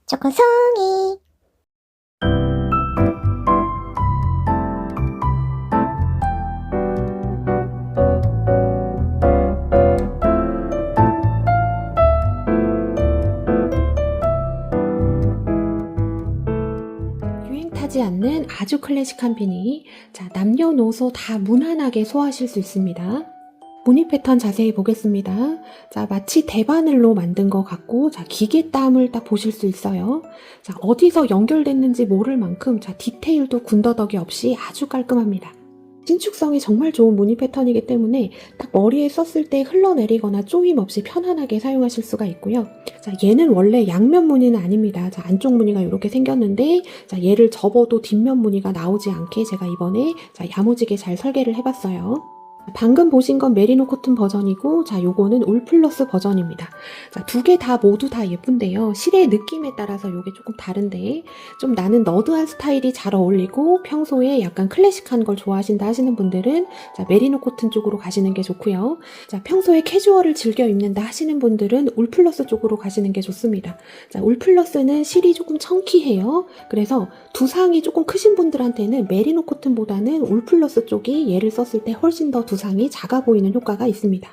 초코송이. 유행 타지 않는 아주 클래식한 비니. 자, 남녀노소 다 무난하게 소화하실 수 있습니다. 무늬 패턴 자세히 보겠습니다. 자, 마치 대바늘로 만든 것 같고, 자, 기계땀을 딱 보실 수 있어요. 자, 어디서 연결됐는지 모를 만큼, 자, 디테일도 군더더기 없이 아주 깔끔합니다. 신축성이 정말 좋은 무늬 패턴이기 때문에 딱 머리에 썼을 때 흘러내리거나 조임 없이 편안하게 사용하실 수가 있고요. 자, 얘는 원래 양면 무늬는 아닙니다. 자, 안쪽 무늬가 이렇게 생겼는데, 자, 얘를 접어도 뒷면 무늬가 나오지 않게 제가 이번에 자, 야무지게 잘 설계를 해봤어요. 방금 보신 건 메리노 코튼 버전이고, 자, 요거는 울 플러스 버전입니다. 자, 두 개 다 모두 다 예쁜데요. 실의 느낌에 따라서 요게 조금 다른데, 좀 나는 너드한 스타일이 잘 어울리고, 평소에 약간 클래식한 걸 좋아하신다 하시는 분들은, 자, 메리노 코튼 쪽으로 가시는 게 좋고요. 자, 평소에 캐주얼을 즐겨 입는다 하시는 분들은 울 플러스 쪽으로 가시는 게 좋습니다. 자, 울 플러스는 실이 조금 청키해요. 그래서 두상이 조금 크신 분들한테는 메리노 코튼보다는 울 플러스 쪽이 얘를 썼을 때 훨씬 더 두상이 작아 보이는 효과가 있습니다.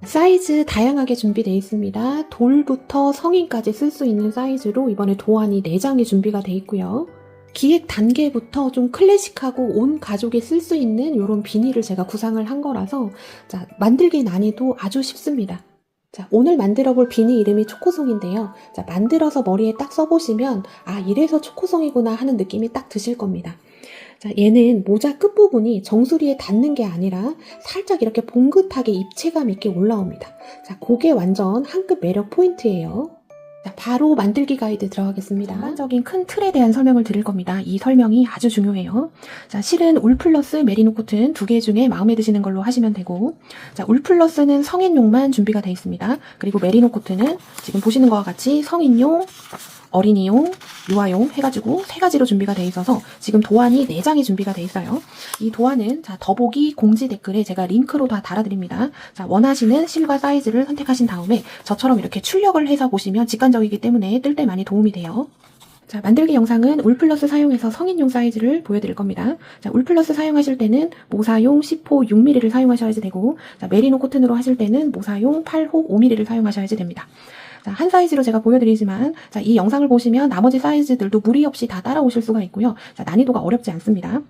사이즈 다양하게 준비되어 있습니다. 돌부터 성인까지 쓸 수 있는 사이즈로 이번에 도안이 4장이 준비가 되어 있고요. 기획 단계부터 좀 클래식하고 온 가족이 쓸 수 있는 이런 비닐을 제가 구상을 한 거라서, 자, 만들기 난이도 아주 쉽습니다. 자, 오늘 만들어 볼 비니 이름이 초코송인데요. 자, 만들어서 머리에 딱 써보시면, 아, 이래서 초코송이구나 하는 느낌이 딱 드실 겁니다. 자, 얘는 모자 끝부분이 정수리에 닿는 게 아니라 살짝 이렇게 봉긋하게 입체감 있게 올라옵니다. 자, 그게 완전 한급 매력 포인트예요. 자, 바로 만들기 가이드 들어가겠습니다. 전반적인 큰 틀에 대한 설명을 드릴 겁니다. 이 설명이 아주 중요해요. 자, 실은 울 플러스 메리노 코튼 두 개 중에 마음에 드시는 걸로 하시면 되고, 자, 울 플러스는 성인용만 준비가 되어 있습니다. 그리고 메리노 코튼은 지금 보시는 것과 같이 성인용, 어린이용, 유아용 해가지고 3가지로 준비가 되어 있어서 지금 도안이 4장이 준비가 되어 있어요. 이 도안은 자, 더보기 공지 댓글에 제가 링크로 다 달아드립니다. 자, 원하시는 실과 사이즈를 선택하신 다음에 저처럼 이렇게 출력을 해서 보시면 직관적이기 때문에 뜰 때 많이 도움이 돼요. 자, 만들기 영상은 울 플러스 사용해서 성인용 사이즈를 보여드릴 겁니다. 자, 울 플러스 사용하실 때는 모사용 10호 6mm를 사용하셔야지 되고, 자, 메리노 코튼으로 하실 때는 모사용 8호 5mm를 사용하셔야지 됩니다. 자, 한 사이즈로 제가 보여드리지만, 자, 이 영상을 보시면 나머지 사이즈들도 무리 없이 다 따라오실 수가 있고요. 자, 난이도가 어렵지 않습니다.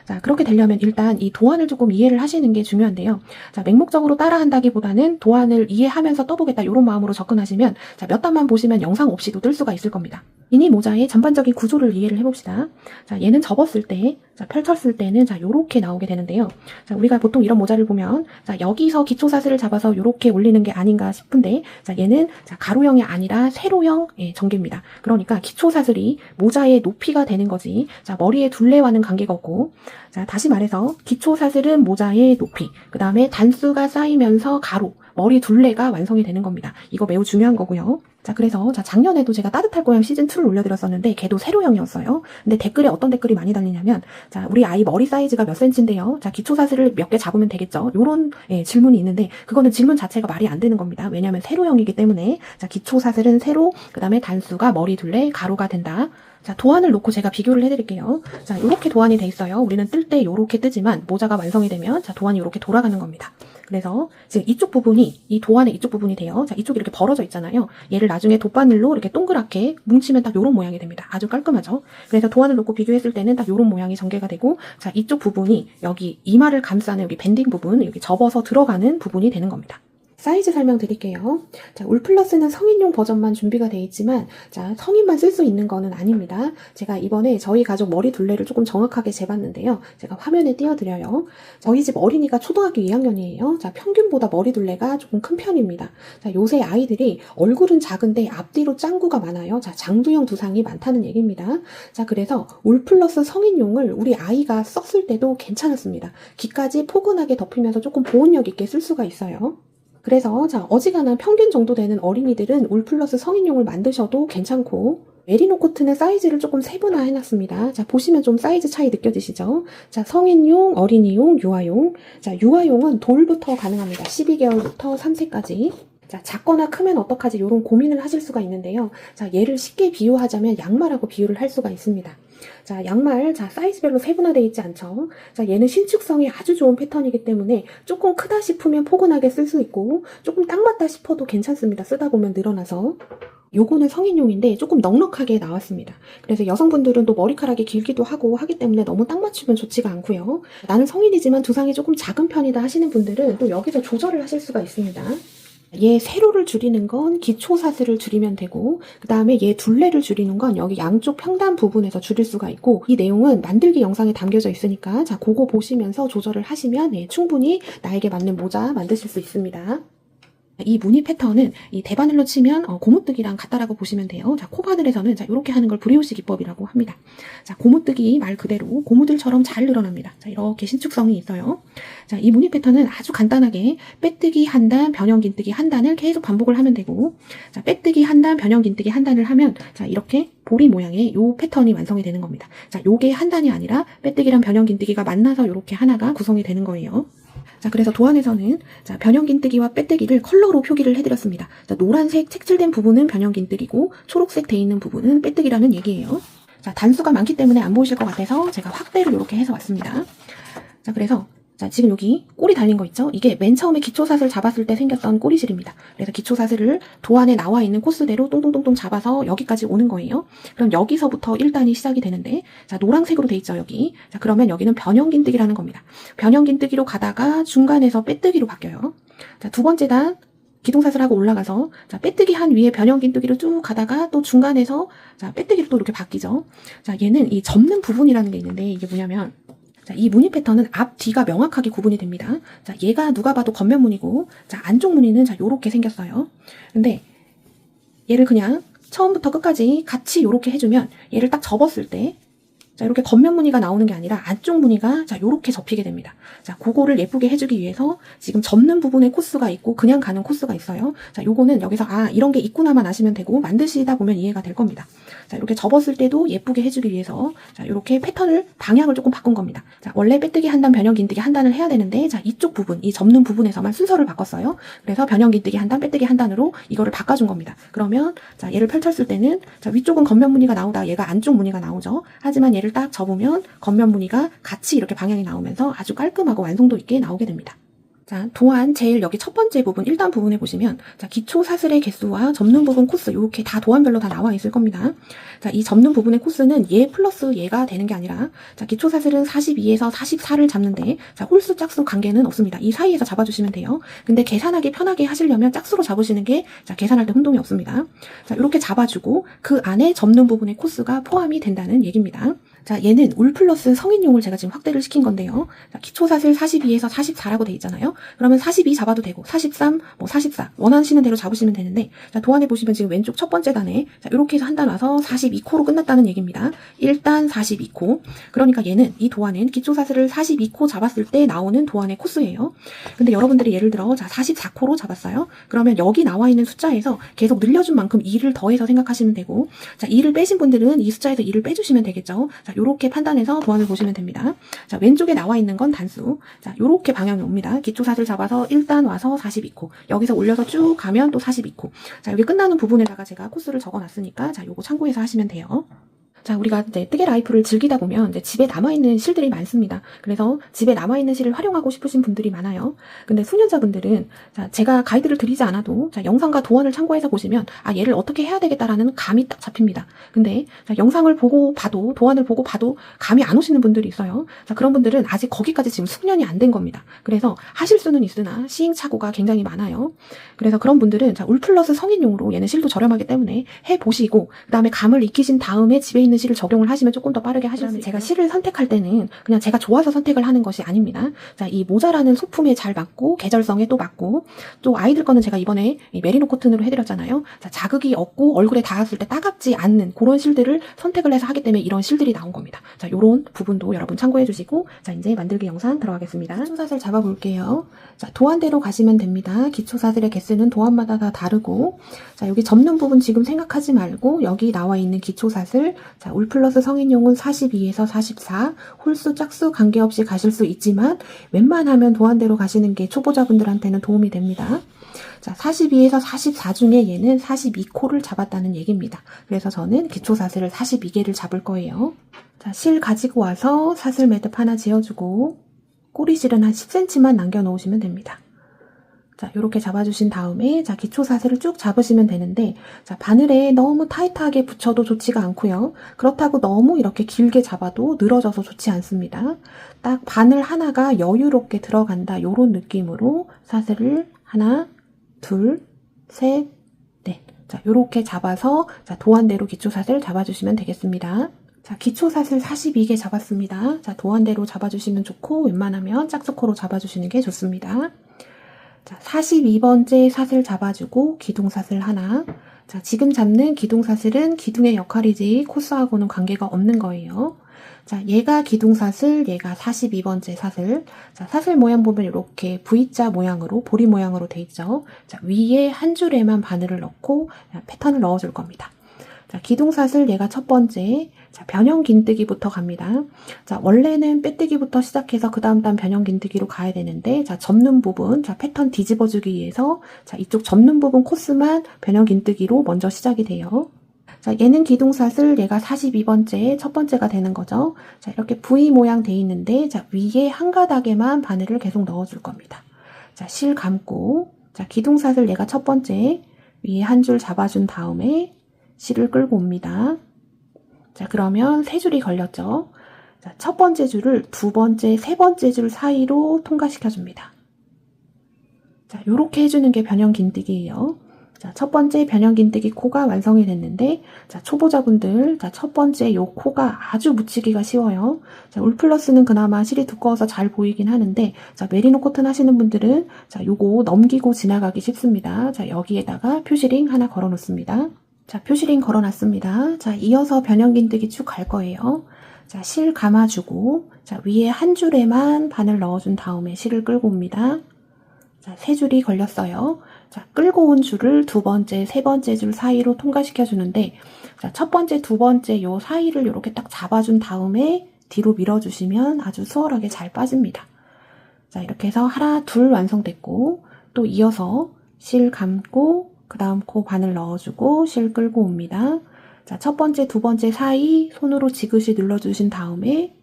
자, 그렇게 되려면 일단 이 도안을 조금 이해를 하시는 게 중요한데요. 자, 맹목적으로 따라한다기보다는 도안을 이해하면서 떠보겠다 이런 마음으로 접근하시면, 자, 몇 단만 보시면 영상 없이도 뜰 수가 있을 겁니다. 비니 모자의 전반적인 구조를 이해를 해봅시다. 자, 얘는 접었을 때, 자, 펼쳤을 때는 자, 요렇게 나오게 되는데요. 자, 우리가 보통 이런 모자를 보면, 자, 여기서 기초사슬을 잡아서 요렇게 올리는 게 아닌가 싶은데, 자, 얘는 자, 가로형이 아니라 세로형 전개입니다. 그러니까 기초사슬이 모자의 높이가 되는 거지, 자, 머리의 둘레와는 관계가 없고, 자, 다시 말해서 기초사슬은 모자의 높이, 그 다음에 단수가 쌓이면서 가로, 머리 둘레가 완성이 되는 겁니다. 이거 매우 중요한 거고요. 자, 그래서 자, 작년에도 제가 따뜻할 고양 시즌2를 올려드렸었는데 걔도 세로형이었어요. 근데 댓글에 어떤 댓글이 많이 달리냐면, 자, 우리 아이 머리 사이즈가 몇 cm인데요. 자, 기초사슬을 몇 개 잡으면 되겠죠. 요런 질문이 있는데 그거는 질문 자체가 말이 안 되는 겁니다. 왜냐하면 세로형이기 때문에, 자, 기초사슬은 세로, 그 다음에 단수가 머리 둘레, 가로가 된다. 자, 도안을 놓고 제가 비교를 해드릴게요. 자, 요렇게 도안이 돼 있어요. 우리는 뜰 때 요렇게 뜨지만 모자가 완성이 되면, 자, 도안이 요렇게 돌아가는 겁니다. 그래서 지금 이쪽 부분이, 이 도안의 이쪽 부분이 돼요. 자, 이쪽이 이렇게 벌어져 있잖아요. 얘를 나중에 돗바늘로 이렇게 동그랗게 뭉치면 딱 요런 모양이 됩니다. 아주 깔끔하죠? 그래서 도안을 놓고 비교했을 때는 딱 요런 모양이 전개가 되고, 자, 이쪽 부분이 여기 이마를 감싸는 여기 밴딩 부분, 여기 접어서 들어가는 부분이 되는 겁니다. 사이즈 설명드릴게요. 자, 울 플러스는 성인용 버전만 준비가 되어 있지만, 자, 성인만 쓸 수 있는 거는 아닙니다. 제가 이번에 저희 가족 머리 둘레를 조금 정확하게 재봤는데요. 제가 화면에 띄워드려요. 저희 집 어린이가 초등학교 2학년이에요. 자, 평균보다 머리 둘레가 조금 큰 편입니다. 자, 요새 아이들이 얼굴은 작은데 앞뒤로 짱구가 많아요. 자, 장두형 두상이 많다는 얘기입니다. 자, 그래서 울 플러스 성인용을 우리 아이가 썼을 때도 괜찮았습니다. 귀까지 포근하게 덮이면서 조금 보온력 있게 쓸 수가 있어요. 그래서 자, 어지간한 평균 정도 되는 어린이들은 울 플러스 성인용을 만드셔도 괜찮고, 메리노 코튼의 사이즈를 조금 세분화 해놨습니다. 자, 보시면 좀 사이즈 차이 느껴지시죠? 자, 성인용, 어린이용, 유아용. 자, 유아용은 돌부터 가능합니다. 12개월부터 3세까지. 자, 작거나 크면 어떡하지? 이런 고민을 하실 수가 있는데요. 자, 얘를 쉽게 비유하자면 양말하고 비유를 할 수가 있습니다. 자, 양말, 자, 사이즈별로 세분화되어 있지 않죠? 자, 얘는 신축성이 아주 좋은 패턴이기 때문에 조금 크다 싶으면 포근하게 쓸 수 있고, 조금 딱 맞다 싶어도 괜찮습니다. 쓰다 보면 늘어나서. 요거는 성인용인데 조금 넉넉하게 나왔습니다. 그래서 여성분들은 또 머리카락이 길기도 하고 하기 때문에 너무 딱 맞추면 좋지가 않고요. 나는 성인이지만 두상이 조금 작은 편이다 하시는 분들은 또 여기서 조절을 하실 수가 있습니다. 얘 세로를 줄이는 건 기초 사슬을 줄이면 되고, 그 다음에 얘 둘레를 줄이는 건 여기 양쪽 평단 부분에서 줄일 수가 있고, 이 내용은 만들기 영상에 담겨져 있으니까 자, 그거 보시면서 조절을 하시면 충분히 나에게 맞는 모자 만드실 수 있습니다. 이 무늬 패턴은 이 대바늘로 치면 고무뜨기랑 같다라고 보시면 돼요. 자, 코바늘에서는 자, 이렇게 하는 걸 브레오시 기법이라고 합니다. 자, 고무뜨기 말 그대로 고무들처럼 잘 늘어납니다. 자, 이렇게 신축성이 있어요. 자, 이 무늬 패턴은 아주 간단하게 빼뜨기 한 단, 변형긴뜨기 한 단을 계속 반복을 하면 되고, 자, 빼뜨기 한 단, 변형긴뜨기 한 단을 하면 자, 이렇게 보리 모양의 요 패턴이 완성이 되는 겁니다. 자, 요게 한 단이 아니라 빼뜨기랑 변형긴뜨기가 만나서 이렇게 하나가 구성이 되는 거예요. 자, 그래서 도안에서는 자, 변형긴뜨기와 빼뜨기를 컬러로 표기를 해드렸습니다. 자, 노란색 색칠된 부분은 변형긴뜨기고 초록색 돼 있는 부분은 빼뜨기라는 얘기예요. 자, 단수가 많기 때문에 안 보이실 것 같아서 제가 확대를 이렇게 해서 왔습니다. 자, 그래서 자, 지금 여기 꼬리 달린 거 있죠? 이게 맨 처음에 기초사슬 잡았을 때 생겼던 꼬리실입니다. 그래서 기초사슬을 도안에 나와 있는 코스대로 똥똥똥똥 잡아서 여기까지 오는 거예요. 그럼 여기서부터 1단이 시작이 되는데, 자, 노란색으로 돼 있죠, 여기. 자, 그러면 여기는 변형긴뜨기라는 겁니다. 변형긴뜨기로 가다가 중간에서 빼뜨기로 바뀌어요. 자, 두 번째 단, 기둥사슬하고 올라가서 자, 빼뜨기 한 위에 변형긴뜨기로 쭉 가다가 또 중간에서 자, 빼뜨기로 또 이렇게 바뀌죠. 자, 얘는 이 접는 부분이라는 게 있는데, 이게 뭐냐면 자, 이 무늬 패턴은 앞, 뒤가 명확하게 구분이 됩니다. 자, 얘가 누가 봐도 겉면 무늬고, 자, 안쪽 무늬는 자, 요렇게 생겼어요. 근데 얘를 그냥 처음부터 끝까지 같이 요렇게 해주면 얘를 딱 접었을 때 자, 이렇게 겉면 무늬가 나오는 게 아니라 안쪽 무늬가 자, 요렇게 접히게 됩니다. 자, 그거를 예쁘게 해주기 위해서 지금 접는 부분에 코스가 있고 그냥 가는 코스가 있어요. 자, 요거는 여기서 아, 이런 게 있구나만 아시면 되고 만드시다 보면 이해가 될 겁니다. 자, 이렇게 접었을 때도 예쁘게 해주기 위해서 자, 요렇게 패턴을 방향을 조금 바꾼 겁니다. 자, 원래 빼뜨기 한 단, 변형긴뜨기 한 단을 해야 되는데 자, 이쪽 부분, 이 접는 부분에서만 순서를 바꿨어요. 그래서 변형긴뜨기 한 단, 빼뜨기 한 단으로 이거를 바꿔준 겁니다. 그러면 자, 얘를 펼쳤을 때는 자, 위쪽은 겉면 무늬가 나오다 얘가 안쪽 무늬가 나오죠. 하지만 얘를 딱 접으면 겉면 무늬가 같이 이렇게 방향이 나오면서 아주 깔끔하고 완성도 있게 나오게 됩니다. 자, 도안 제일 여기 첫 번째 부분 1단 부분에 보시면 자, 기초 사슬의 개수와 접는 부분 코스 이렇게 다 도안별로 다 나와 있을 겁니다. 자, 이 접는 부분의 코스는 얘 플러스 얘가 되는 게 아니라 자, 기초 사슬은 42에서 44를 잡는데 자, 홀수 짝수 관계는 없습니다. 이 사이에서 잡아주시면 돼요. 근데 계산하기 편하게 하시려면 짝수로 잡으시는 게 자, 계산할 때 혼동이 없습니다. 자, 이렇게 잡아주고 그 안에 접는 부분의 코스가 포함이 된다는 얘기입니다. 자, 얘는 울 플러스 성인용을 제가 지금 확대를 시킨 건데요. 자, 기초사슬 42에서 44라고 돼 있잖아요. 그러면 42 잡아도 되고 43, 44 원하시는 대로 잡으시면 되는데 자, 도안에 보시면 지금 왼쪽 첫 번째 단에 자, 이렇게 해서 한 단 와서 42코로 끝났다는 얘기입니다. 1단 42코. 그러니까 얘는 이 도안은 기초사슬을 42코 잡았을 때 나오는 도안의 코스예요. 근데 여러분들이 예를 들어 자, 44코로 잡았어요. 그러면 여기 나와 있는 숫자에서 계속 늘려준 만큼 2를 더해서 생각하시면 되고 자, 2를 빼신 분들은 이 숫자에서 2를 빼주시면 되겠죠. 자, 요렇게 판단해서 도안을 보시면 됩니다. 자, 왼쪽에 나와 있는 건 단수. 자, 요렇게 방향이 옵니다. 기초사슬 잡아서 1단 와서 42코. 여기서 올려서 쭉 가면 또 42코. 자, 여기 끝나는 부분에다가 제가 코스를 적어놨으니까 자, 요거 참고해서 하시면 돼요. 자, 우리가 이제 뜨개 라이프를 즐기다 보면 이제 집에 남아있는 실들이 많습니다. 그래서 집에 남아있는 실을 활용하고 싶으신 분들이 많아요. 근데 숙련자분들은 자, 제가 가이드를 드리지 않아도 자, 영상과 도안을 참고해서 보시면 아, 얘를 어떻게 해야 되겠다라는 감이 딱 잡힙니다. 근데 자, 영상을 보고 봐도 도안을 보고 봐도 감이 안 오시는 분들이 있어요. 자, 그런 분들은 아직 거기까지 지금 숙련이 안 된 겁니다. 그래서 하실 수는 있으나 시행착오가 굉장히 많아요. 그래서 그런 분들은 자, 울 플러스 성인용으로 얘는 실도 저렴하기 때문에 해보시고 그 다음에 감을 익히신 다음에 집에 있는 실을 적용을 하시면 조금 더 빠르게 하실 수 있어요. 제가 실을 선택할 때는 그냥 제가 좋아서 선택을 하는 것이 아닙니다. 자, 이 모자라는 소품에 잘 맞고 계절성에 또 맞고 또 아이들 거는 제가 이번에 메리노 코튼으로 해드렸잖아요. 자, 자극이 없고 얼굴에 닿았을 때 따갑지 않는 그런 실들을 선택을 해서 하기 때문에 이런 실들이 나온 겁니다. 자, 요런 부분도 여러분 참고해 주시고 자, 이제 만들기 영상 들어가겠습니다. 기초사슬 잡아볼게요. 자, 도안대로 가시면 됩니다. 기초사슬의 개수는 도안마다 다 다르고 자, 여기 접는 부분 지금 생각하지 말고 여기 나와 있는 기초사슬 자, 울 플러스 성인용은 42에서 44 홀수 짝수 관계없이 가실 수 있지만 웬만하면 도안대로 가시는 게 초보자분들한테는 도움이 됩니다. 자, 42에서 44 중에 얘는 42코를 잡았다는 얘기입니다. 그래서 저는 기초사슬을 42개를 잡을 거예요. 자, 실 가지고 와서 사슬 매듭 하나 지어주고 꼬리실은 한 10cm만 남겨놓으시면 됩니다. 자, 요렇게 잡아주신 다음에 자, 기초사슬을 쭉 잡으시면 되는데 자, 바늘에 너무 타이트하게 붙여도 좋지가 않고요. 그렇다고 너무 이렇게 길게 잡아도 늘어져서 좋지 않습니다. 딱 바늘 하나가 여유롭게 들어간다 요런 느낌으로 사슬을 하나, 둘, 셋, 넷. 자, 요렇게 잡아서 자, 도안대로 기초사슬 잡아주시면 되겠습니다. 자, 기초사슬 42개 잡았습니다. 자, 도안대로 잡아주시면 좋고 웬만하면 짝수코로 잡아주시는 게 좋습니다. 자, 42번째 사슬 잡아주고 기둥사슬 하나. 자, 지금 잡는 기둥사슬은 기둥의 역할이지 코스하고는 관계가 없는 거예요. 자, 얘가 기둥사슬, 얘가 42번째 사슬. 자, 사슬 모양 보면 이렇게 V자 모양으로, 보리 모양으로 돼 있죠. 자, 위에 한 줄에만 바늘을 넣고 패턴을 넣어줄 겁니다. 자, 기둥사슬 얘가 첫 번째. 자, 변형긴뜨기부터 갑니다. 자, 원래는 빼뜨기부터 시작해서 그 다음 변형긴뜨기로 가야 되는데, 자, 접는 부분, 자, 패턴 뒤집어주기 위해서, 자, 이쪽 접는 부분 코스만 변형긴뜨기로 먼저 시작이 돼요. 자, 얘는 기둥사슬, 얘가 42번째, 첫 번째가 되는 거죠. 자, 이렇게 V 모양 돼 있는데, 자, 위에 한 가닥에만 바늘을 계속 넣어줄 겁니다. 자, 실 감고, 자, 기둥사슬 얘가 첫 번째, 위에 한 줄 잡아준 다음에, 실을 끌고 옵니다. 자, 그러면 세 줄이 걸렸죠. 자, 첫 번째 줄을 두 번째, 세 번째 줄 사이로 통과시켜 줍니다. 자, 요렇게 해주는 게 변형긴뜨기예요. 자, 첫 번째 변형긴뜨기 코가 완성이 됐는데, 자, 초보자분들, 자, 첫 번째 요 코가 아주 묻히기가 쉬워요. 자, 울플러스는 그나마 실이 두꺼워서 잘 보이긴 하는데, 자, 메리노 코튼 하시는 분들은, 자, 요거 넘기고 지나가기 쉽습니다. 자, 여기에다가 표시링 하나 걸어 놓습니다. 자, 표시링 걸어놨습니다. 자, 이어서 변형긴뜨기 쭉 갈 거예요. 자, 실 감아주고, 자, 위에 한 줄에만 바늘 넣어준 다음에 실을 끌고 옵니다. 자, 세 줄이 걸렸어요. 자, 끌고 온 줄을 두 번째, 세 번째 줄 사이로 통과시켜 주는데, 자, 첫 번째, 두 번째 요 사이를 이렇게 딱 잡아준 다음에 뒤로 밀어주시면 아주 수월하게 잘 빠집니다. 자, 이렇게 해서 하나, 둘 완성됐고, 또 이어서 실 감고, 그 다음 코 바늘 넣어주고 실 끌고 옵니다. 자, 첫 번째, 두 번째 사이 손으로 지그시 눌러주신 다음에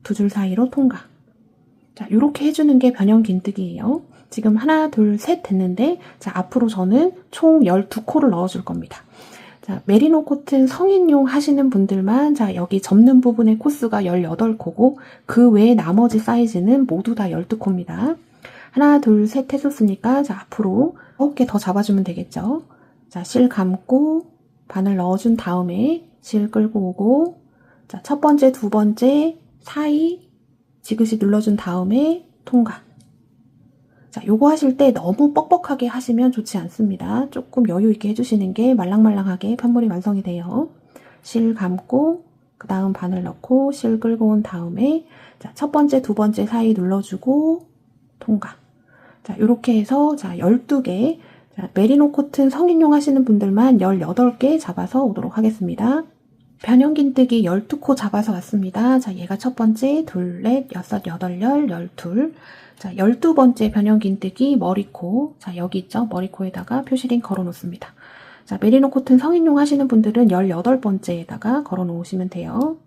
두 줄 사이로 통과. 자, 요렇게 해주는 게 변형긴뜨기예요. 지금 하나, 둘, 셋 됐는데, 자, 앞으로 저는 총 12코를 넣어줄 겁니다. 자, 메리노 코튼 성인용 하시는 분들만, 자, 여기 접는 부분의 코스가 18코고, 그 외에 나머지 사이즈는 모두 다 12코입니다. 하나, 둘, 셋 했었으니까, 자, 앞으로 9개 더 잡아주면 되겠죠. 자, 실 감고, 바늘 넣어준 다음에, 실 끌고 오고, 자, 첫 번째, 두 번째, 사이, 지그시 눌러준 다음에, 통과. 자, 요거 하실 때 너무 뻑뻑하게 하시면 좋지 않습니다. 조금 여유 있게 해주시는 게 말랑말랑하게 편물이 완성이 돼요. 실 감고, 그 다음 바늘 넣고, 실 끌고 온 다음에, 자, 첫 번째, 두 번째 사이 눌러주고, 통과. 자, 요렇게 해서, 자, 12개. 자, 메리노 코튼 성인용 하시는 분들만 18개 잡아서 오도록 하겠습니다. 변형긴뜨기 12코 잡아서 왔습니다. 자, 얘가 첫 번째, 둘, 넷, 여섯, 여덟, 열둘. 자, 12번째 변형긴뜨기 머리코. 자, 여기 있죠? 머리코에다가 표시링 걸어 놓습니다. 자, 메리노 코튼 성인용 하시는 분들은 18번째에다가 걸어 놓으시면 돼요.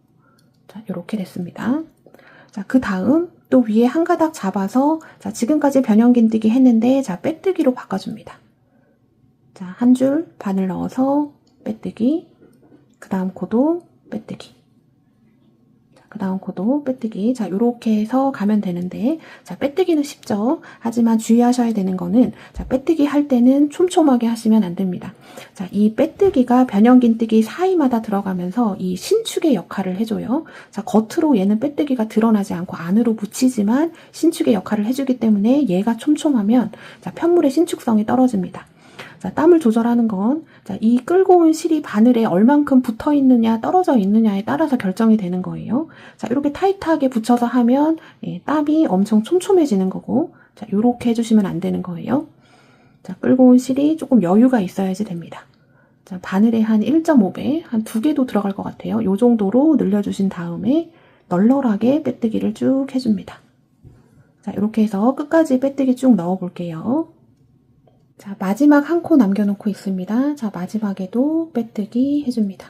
자, 요렇게 됐습니다. 자, 그 다음 또 위에 한 가닥 잡아서, 자, 지금까지 변형긴뜨기 했는데, 자, 빼뜨기로 바꿔줍니다. 자, 한 줄 바늘 넣어서 빼뜨기, 그 다음 코도 빼뜨기, 그 다음 코도 빼뜨기. 자, 요렇게 해서 가면 되는데, 자, 빼뜨기는 쉽죠. 하지만 주의하셔야 되는 거는, 자, 빼뜨기 할 때는 촘촘하게 하시면 안 됩니다. 자, 이 빼뜨기가 변형긴뜨기 사이마다 들어가면서 이 신축의 역할을 해줘요. 자, 겉으로 얘는 빼뜨기가 드러나지 않고 안으로 묻히지만 신축의 역할을 해주기 때문에 얘가 촘촘하면, 자, 편물의 신축성이 떨어집니다. 자, 땀을 조절하는 건, 자, 이 끌고 온 실이 바늘에 얼만큼 붙어 있느냐, 떨어져 있느냐에 따라서 결정이 되는 거예요. 자, 이렇게 타이트하게 붙여서 하면, 예, 땀이 엄청 촘촘해지는 거고, 자, 요렇게 해주시면 안 되는 거예요. 자, 끌고 온 실이 조금 여유가 있어야지 됩니다. 자, 바늘에 한 1.5배, 한 2개도 들어갈 것 같아요. 요 정도로 늘려주신 다음에, 널널하게 빼뜨기를 쭉 해줍니다. 자, 이렇게 해서 끝까지 빼뜨기 쭉 넣어 볼게요. 자, 마지막 한 코 남겨놓고 있습니다. 자, 마지막에도 빼뜨기 해줍니다.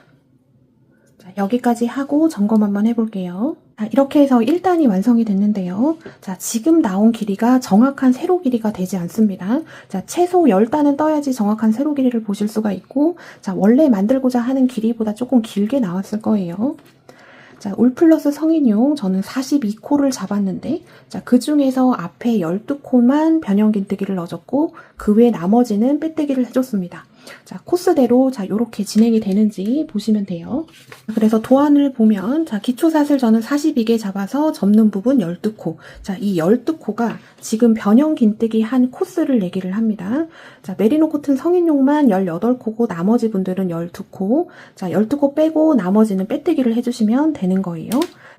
자, 여기까지 하고 점검 한번 해볼게요. 자, 이렇게 해서 1단이 완성이 됐는데요. 자, 지금 나온 길이가 정확한 세로 길이가 되지 않습니다. 자, 최소 10단은 떠야지 정확한 세로 길이를 보실 수가 있고, 자, 원래 만들고자 하는 길이보다 조금 길게 나왔을 거예요. 자, 울 플러스 성인용 저는 42코를 잡았는데, 자, 그 중에서 앞에 12코만 변형긴뜨기를 넣어줬고, 그 외 나머지는 빼뜨기를 해줬습니다. 자, 코스대로 자, 요렇게 진행이 되는지 보시면 돼요. 그래서 도안을 보면, 자, 기초사슬 저는 42개 잡아서 접는 부분 12코. 자, 이 12코가 지금 변형긴뜨기 한 코스를 내기를 합니다. 자, 메리노 코튼 성인용만 18코고 나머지 분들은 12코. 자, 12코 빼고 나머지는 빼뜨기를 해주시면 되는 거예요.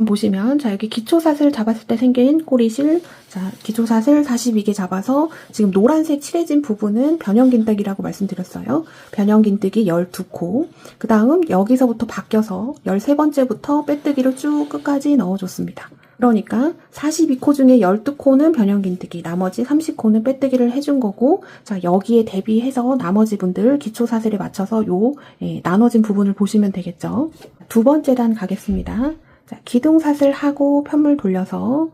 보시면, 자, 여기 기초사슬 잡았을 때 생긴 꼬리실, 자, 기초사슬 42개 잡아서 지금 노란색 칠해진 부분은 변형긴뜨기라고 말씀드렸어요. 변형긴뜨기 12코. 그 다음 여기서부터 바뀌어서 13번째부터 빼뜨기를 쭉 끝까지 넣어줬습니다. 그러니까 42코 중에 12코는 변형긴뜨기, 나머지 30코는 빼뜨기를 해준 거고, 자, 여기에 대비해서 나머지 분들 기초사슬에 맞춰서 나눠진 부분을 보시면 되겠죠. 두 번째 단 가겠습니다. 자, 기둥사슬 하고 편물 돌려서,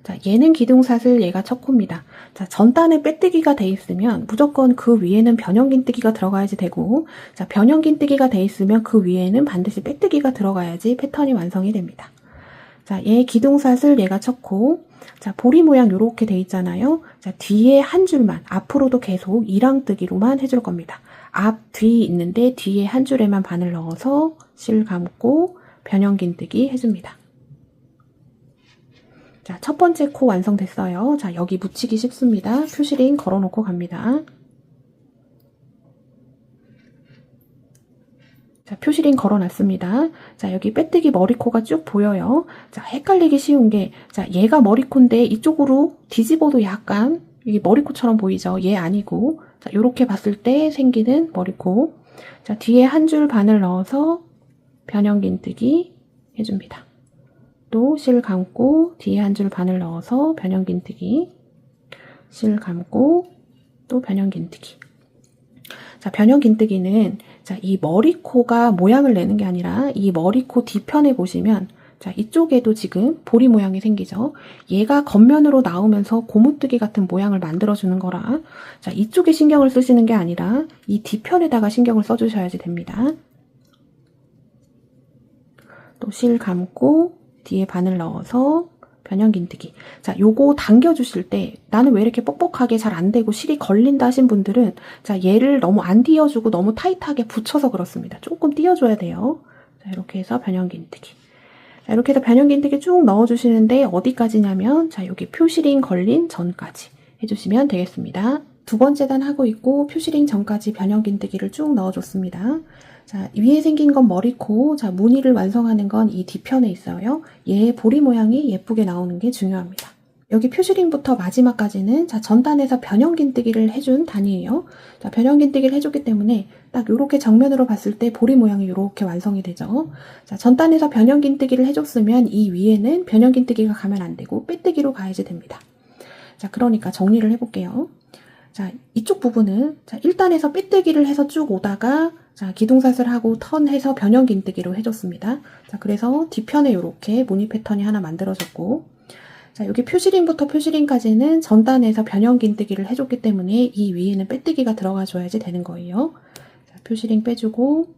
자, 얘는 기둥사슬, 얘가 첫 코입니다. 자, 전단에 빼뜨기가 돼 있으면 무조건 그 위에는 변형긴뜨기가 들어가야지 되고, 자, 변형긴뜨기가 돼 있으면 그 위에는 반드시 빼뜨기가 들어가야지 패턴이 완성이 됩니다. 자, 얘 기둥사슬, 얘가 첫 코. 자, 보리 모양 요렇게 돼 있잖아요. 자, 뒤에 한 줄만, 앞으로도 계속 이랑뜨기로만 해줄 겁니다. 앞, 뒤 있는데 뒤에 한 줄에만 바늘 넣어서 실 감고 변형긴뜨기 해줍니다. 자, 첫 번째 코 완성됐어요. 자, 여기 묻히기 쉽습니다. 표시링 걸어놓고 갑니다. 자, 표시링 걸어놨습니다. 자, 여기 빼뜨기 머리코가 쭉 보여요. 자, 헷갈리기 쉬운 게, 자, 얘가 머리코인데 이쪽으로 뒤집어도 약간 이게 머리코처럼 보이죠? 얘 아니고, 자, 요렇게 봤을 때 생기는 머리코. 자, 뒤에 한 줄 바늘 넣어서 변형긴뜨기 해줍니다. 또 실 감고 뒤에 한 줄 바늘 넣어서 변형긴뜨기, 실 감고 또 변형긴뜨기. 자, 변형긴뜨기는 자, 이 머리코가 모양을 내는 게 아니라 이 머리코 뒤편에 보시면, 자, 이쪽에도 지금 보리 모양이 생기죠. 얘가 겉면으로 나오면서 고무뜨기 같은 모양을 만들어주는 거라, 자, 이쪽에 신경을 쓰시는 게 아니라 이 뒤편에다가 신경을 써주셔야지 됩니다. 또 실 감고 뒤에 바늘 넣어서 변형긴뜨기. 자, 요거 당겨주실 때 나는 왜 이렇게 뻑뻑하게 잘 안 되고 실이 걸린다 하신 분들은, 자, 얘를 너무 안 띄워주고 너무 타이트하게 붙여서 그렇습니다. 조금 띄워줘야 돼요. 자, 이렇게 해서 변형긴뜨기. 자, 이렇게 해서 변형긴뜨기 쭉 넣어주시는데 어디까지냐면, 자, 여기 표시링 걸린 전까지 해주시면 되겠습니다. 두 번째 단 하고 있고 표시링 전까지 변형긴뜨기를 쭉 넣어줬습니다. 자, 위에 생긴 건 머리코, 자, 무늬를 완성하는 건 이 뒤편에 있어요. 얘의 보리 모양이 예쁘게 나오는 게 중요합니다. 여기 표시링부터 마지막까지는, 자, 전단에서 변형긴뜨기를 해준 단이에요. 자, 변형긴뜨기를 해줬기 때문에 딱 요렇게 정면으로 봤을 때 보리 모양이 요렇게 완성이 되죠. 자, 전단에서 변형긴뜨기를 해줬으면 이 위에는 변형긴뜨기가 가면 안 되고 빼뜨기로 가야지 됩니다. 자, 그러니까 정리를 해볼게요. 자, 이쪽 부분은, 자, 1단에서 빼뜨기를 해서 쭉 오다가, 자, 기둥사슬하고 턴해서 변형긴뜨기로 해줬습니다. 자, 그래서 뒤편에 이렇게 무늬 패턴이 하나 만들어졌고, 자, 여기 표시링부터 표시링까지는 전단에서 변형긴뜨기를 해줬기 때문에 이 위에는 빼뜨기가 들어가줘야지 되는 거예요. 자, 표시링 빼주고,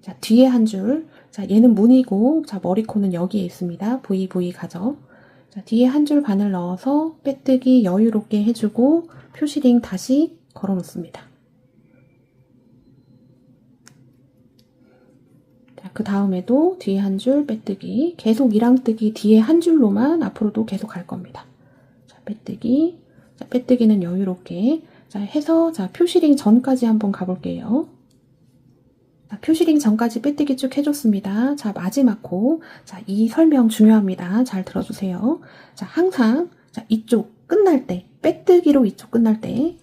자, 뒤에 한 줄, 자, 얘는 무늬고, 자, 머리코는 여기에 있습니다. VV 가죠. 자, 뒤에 한 줄 바늘 넣어서 빼뜨기 여유롭게 해주고 표시링 다시 걸어 놓습니다. 자, 그 다음에도 뒤에 한 줄 빼뜨기, 계속 이랑뜨기 뒤에 한 줄로만 앞으로도 계속 갈 겁니다. 자, 빼뜨기, 자, 빼뜨기는 여유롭게, 자, 해서, 자, 표시링 전까지 한번 가볼게요. 자, 표시링 전까지 빼뜨기 쭉 해줬습니다. 자, 마지막 코. 자, 이 설명 중요합니다. 잘 들어주세요. 자, 항상, 자, 이쪽 끝날 때, 빼뜨기로 이쪽 끝날 때,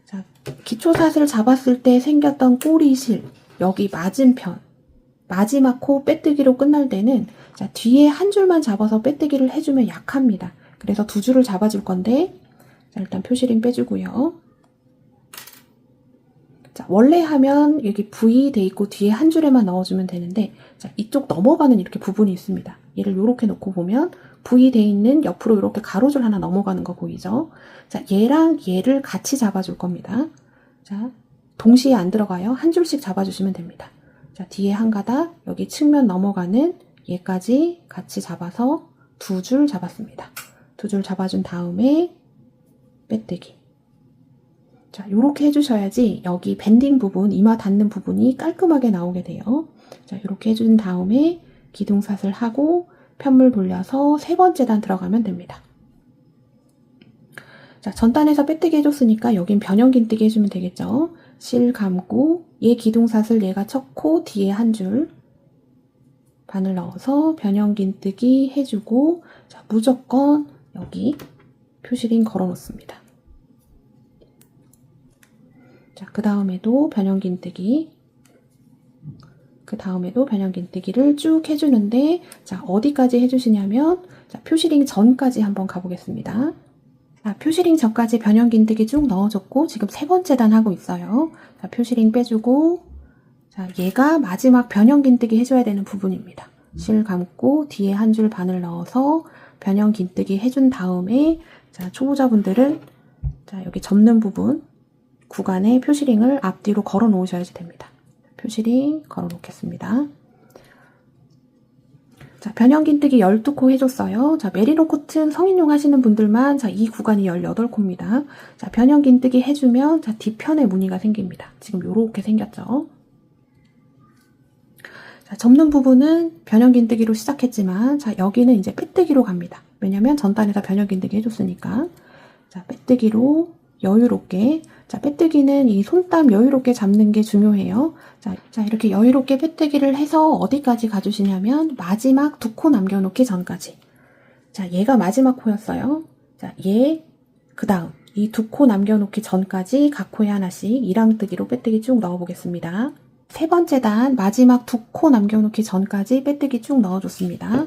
자, 기초사슬 잡았을 때 생겼던 꼬리실, 여기 맞은편, 마지막 코 빼뜨기로 끝날 때는, 자, 뒤에 한 줄만 잡아서 빼뜨기를 해주면 약합니다. 그래서 두 줄을 잡아줄 건데, 자, 일단 표시링 빼주고요. 자, 원래 하면 여기 V 돼 있고 뒤에 한 줄에만 넣어주면 되는데, 자, 이쪽 넘어가는 이렇게 부분이 있습니다. 얘를 이렇게 놓고 보면 V 돼 있는 옆으로 이렇게 가로줄 하나 넘어가는 거 보이죠? 자, 얘랑 얘를 같이 잡아줄 겁니다. 자, 동시에 안 들어가요. 한 줄씩 잡아주시면 됩니다. 자, 뒤에 한 가닥, 여기 측면 넘어가는 얘까지 같이 잡아서 2줄 잡았습니다. 2줄 잡아준 다음에 빼뜨기. 자, 요렇게 해주셔야지 여기 밴딩 부분, 이마 닿는 부분이 깔끔하게 나오게 돼요. 자, 요렇게 해준 다음에 기둥샷을 하고 편물 돌려서 3번째 단 들어가면 됩니다. 자, 전단에서 빼뜨기 해줬으니까 여긴 변형긴뜨기 해주면 되겠죠. 실 감고 얘 기둥샷을 얘가 쳤고 뒤에 한 줄 바늘 넣어서 변형긴뜨기 해주고, 자, 무조건 여기 표시링 걸어 놓습니다. 자, 그 다음에도 변형긴뜨기, 그 다음에도 변형긴뜨기를 쭉 해주는데, 자, 어디까지 해주시냐면, 자, 표시링 전까지 한번 가보겠습니다. 자, 표시링 전까지 변형긴뜨기 쭉 넣어줬고, 지금 3번째 단 하고 있어요. 자, 표시링 빼주고, 자, 얘가 마지막 변형긴뜨기 해줘야 되는 부분입니다. 실 감고 뒤에 한 줄 바늘 넣어서 변형긴뜨기 해준 다음에, 자, 초보자분들은 자, 여기 접는 부분 구간에 표시링을 앞뒤로 걸어 놓으셔야지 됩니다. 표시링 걸어 놓겠습니다. 자, 변형긴뜨기 12코 해줬어요. 자, 메리노 코튼 성인용 하시는 분들만, 자, 이 구간이 18코입니다. 자, 변형긴뜨기 해주면, 자, 뒤편에 무늬가 생깁니다. 지금 요렇게 생겼죠. 자, 접는 부분은 변형긴뜨기로 시작했지만, 자, 여기는 이제 빼뜨기로 갑니다. 왜냐면 전단에다 변형긴뜨기 해줬으니까. 자, 빼뜨기로 여유롭게. 자, 빼뜨기는 이 손땀 여유롭게 잡는 게 중요해요. 자, 이렇게 여유롭게 빼뜨기를 해서 어디까지 가주시냐면 마지막 2코 남겨놓기 전까지. 자, 얘가 마지막 코였어요. 자, 얘, 그 다음 이 2코 남겨놓기 전까지 각 코에 하나씩 이랑뜨기로 빼뜨기 쭉 넣어보겠습니다. 3번째 단 마지막 2코 남겨놓기 전까지 빼뜨기 쭉 넣어줬습니다.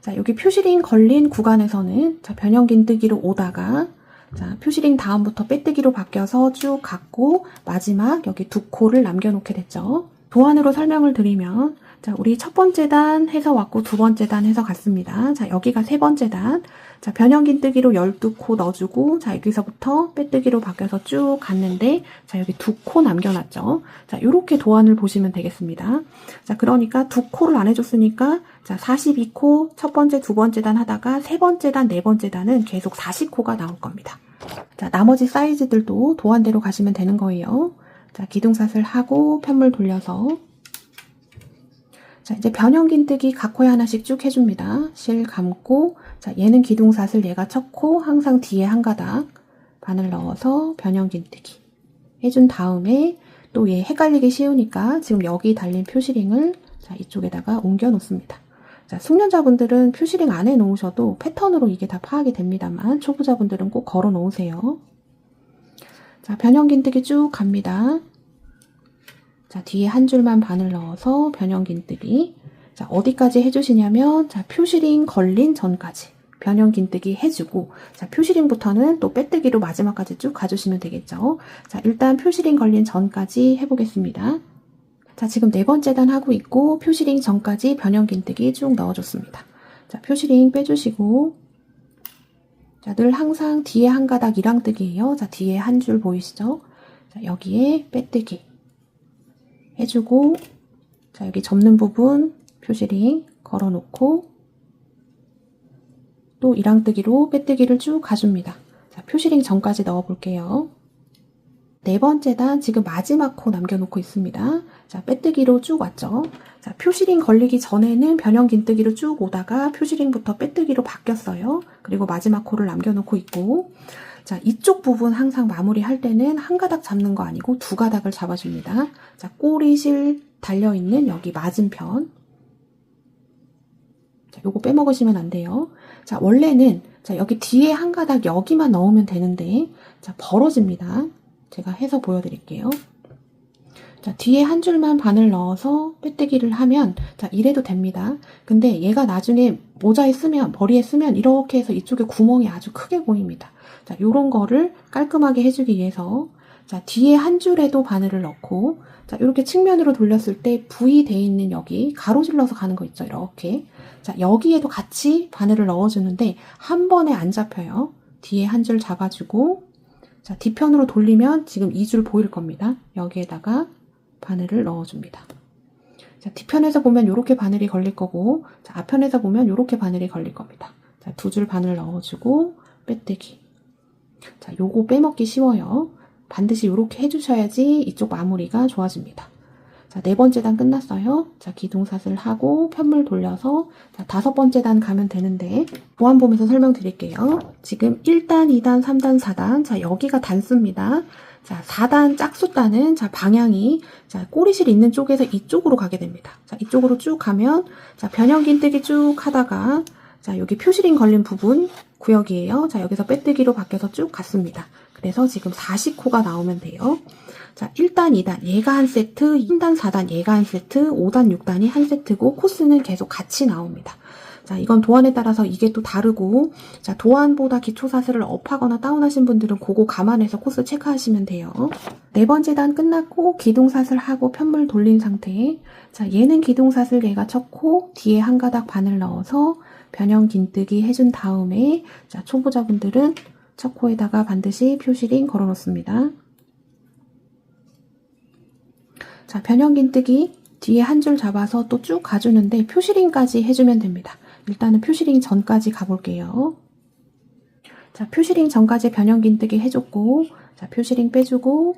자, 여기 표시링 걸린 구간에서는 자, 변형긴뜨기로 오다가, 자, 표시링 다음부터 빼뜨기로 바뀌어서 쭉 갔고 마지막 여기 2코를 남겨놓게 됐죠. 도안으로 설명을 드리면, 자, 우리 첫 번째 단 해서 왔고 2번째 단 해서 갔습니다. 자, 여기가 3번째 단. 자, 변형긴뜨기로 12코 넣어주고, 자, 여기서부터 빼뜨기로 바뀌어서 쭉 갔는데, 자, 여기 2코 남겨놨죠. 자, 요렇게 도안을 보시면 되겠습니다. 자, 그러니까 2코를 안 해줬으니까, 자, 42코 첫 번째, 2번째 단 하다가 3번째 단, 4번째 단은 계속 40코가 나올 겁니다. 자, 나머지 사이즈들도 도안대로 가시면 되는 거예요. 자, 기둥샷을 하고 편물 돌려서, 자, 이제 변형긴뜨기 각 코에 하나씩 쭉 해줍니다. 실 감고, 자, 얘는 기둥샷을 얘가 쳤고 항상 뒤에 한 가닥 바늘 넣어서 변형긴뜨기 해준 다음에 또 얘 헷갈리기 쉬우니까 지금 여기 달린 표시링을, 자, 이쪽에다가 옮겨 놓습니다. 자, 숙련자분들은 표시링 안 해 놓으셔도 패턴으로 이게 다 파악이 됩니다만 초보자분들은 꼭 걸어 놓으세요. 자, 변형긴뜨기 쭉 갑니다. 자, 뒤에 한 줄만 바늘 넣어서 변형긴뜨기. 자, 어디까지 해주시냐면, 자, 표시링 걸린 전까지 변형긴뜨기 해주고, 자, 표시링부터는 또 빼뜨기로 마지막까지 쭉 가주시면 되겠죠. 자, 일단 표시링 걸린 전까지 해보겠습니다. 자, 지금 4번째 단 하고 있고, 표시링 전까지 변형긴뜨기 쭉 넣어줬습니다. 자, 표시링 빼주시고, 자, 늘 항상 뒤에 한 가닥 이랑뜨기예요. 자, 뒤에 한 줄 보이시죠? 자, 여기에 빼뜨기 해주고, 자, 여기 접는 부분 표시링 걸어놓고 또 이랑뜨기로 빼뜨기를 쭉 가줍니다. 자, 표시링 전까지 넣어볼게요. 4번째 단 지금 마지막 코 남겨놓고 있습니다. 자, 빼뜨기로 쭉 왔죠. 자, 표시링 걸리기 전에는 변형긴뜨기로 쭉 오다가 표시링부터 빼뜨기로 바뀌었어요. 그리고 마지막 코를 남겨놓고 있고, 자, 이쪽 부분 항상 마무리할 때는 한 가닥 잡는 거 아니고 2가닥을 잡아줍니다. 자, 꼬리실 달려있는 여기 맞은편. 자, 요거 빼먹으시면 안 돼요. 자, 원래는 자, 여기 뒤에 한 가닥 여기만 넣으면 되는데, 자, 벌어집니다. 제가 해서 보여드릴게요. 자, 뒤에 한 줄만 바늘 넣어서 빼뜨기를 하면, 자, 이래도 됩니다. 근데 얘가 나중에 모자에 쓰면, 머리에 쓰면 이렇게 해서 이쪽에 구멍이 아주 크게 보입니다. 자, 요런 거를 깔끔하게 해주기 위해서, 자, 뒤에 한 줄에도 바늘을 넣고, 자, 이렇게 측면으로 돌렸을 때 V 돼 있는 여기 가로질러서 가는 거 있죠, 이렇게. 자, 여기에도 같이 바늘을 넣어주는데 한 번에 안 잡혀요. 뒤에 한 줄 잡아주고, 자, 뒤편으로 돌리면 지금 이 줄 보일 겁니다. 여기에다가 바늘을 넣어줍니다. 자, 뒤편에서 보면 이렇게 바늘이 걸릴 거고, 자, 앞편에서 보면 이렇게 바늘이 걸릴 겁니다. 자, 두 줄 바늘 넣어주고, 빼뜨기. 자, 요거 빼먹기 쉬워요. 반드시 이렇게 해주셔야지 이쪽 마무리가 좋아집니다. 자, 4번째 단 끝났어요. 자, 기둥사슬 하고 편물 돌려서 자, 5번째 단 가면 되는데 보안 보면서 설명드릴게요. 지금 1단, 2단, 3단, 4단. 자, 여기가 단수입니다. 자, 4단 짝수단은 자, 방향이 자, 꼬리실 있는 쪽에서 이쪽으로 가게 됩니다. 자, 이쪽으로 쭉 가면 자, 변형긴뜨기 쭉 하다가 자, 여기 표시링 걸린 부분 구역이에요. 자, 여기서 빼뜨기로 바뀌어서 쭉 갔습니다. 그래서 지금 40코가 나오면 돼요. 자, 1단, 2단 얘가 한 세트, 3단, 4단 얘가 한 세트, 5단, 6단이 한 세트고 코스는 계속 같이 나옵니다. 자, 이건 도안에 따라서 이게 또 다르고 자, 도안보다 기초사슬을 업하거나 다운하신 분들은 그거 감안해서 코스 체크하시면 돼요. 4번째 단 끝났고 기둥사슬 하고 편물 돌린 상태. 자, 얘는 기둥사슬 얘가 첫 코, 뒤에 한 가닥 바늘 넣어서 변형긴뜨기 해준 다음에 자, 초보자분들은 첫 코에다가 반드시 표시링 걸어 놓습니다. 자, 변형긴뜨기 뒤에 한 줄 잡아서 또 쭉 가주는데 표시링까지 해주면 됩니다. 일단은 표시링 전까지 가볼게요. 자, 표시링 전까지 변형긴뜨기 해줬고, 자, 표시링 빼주고,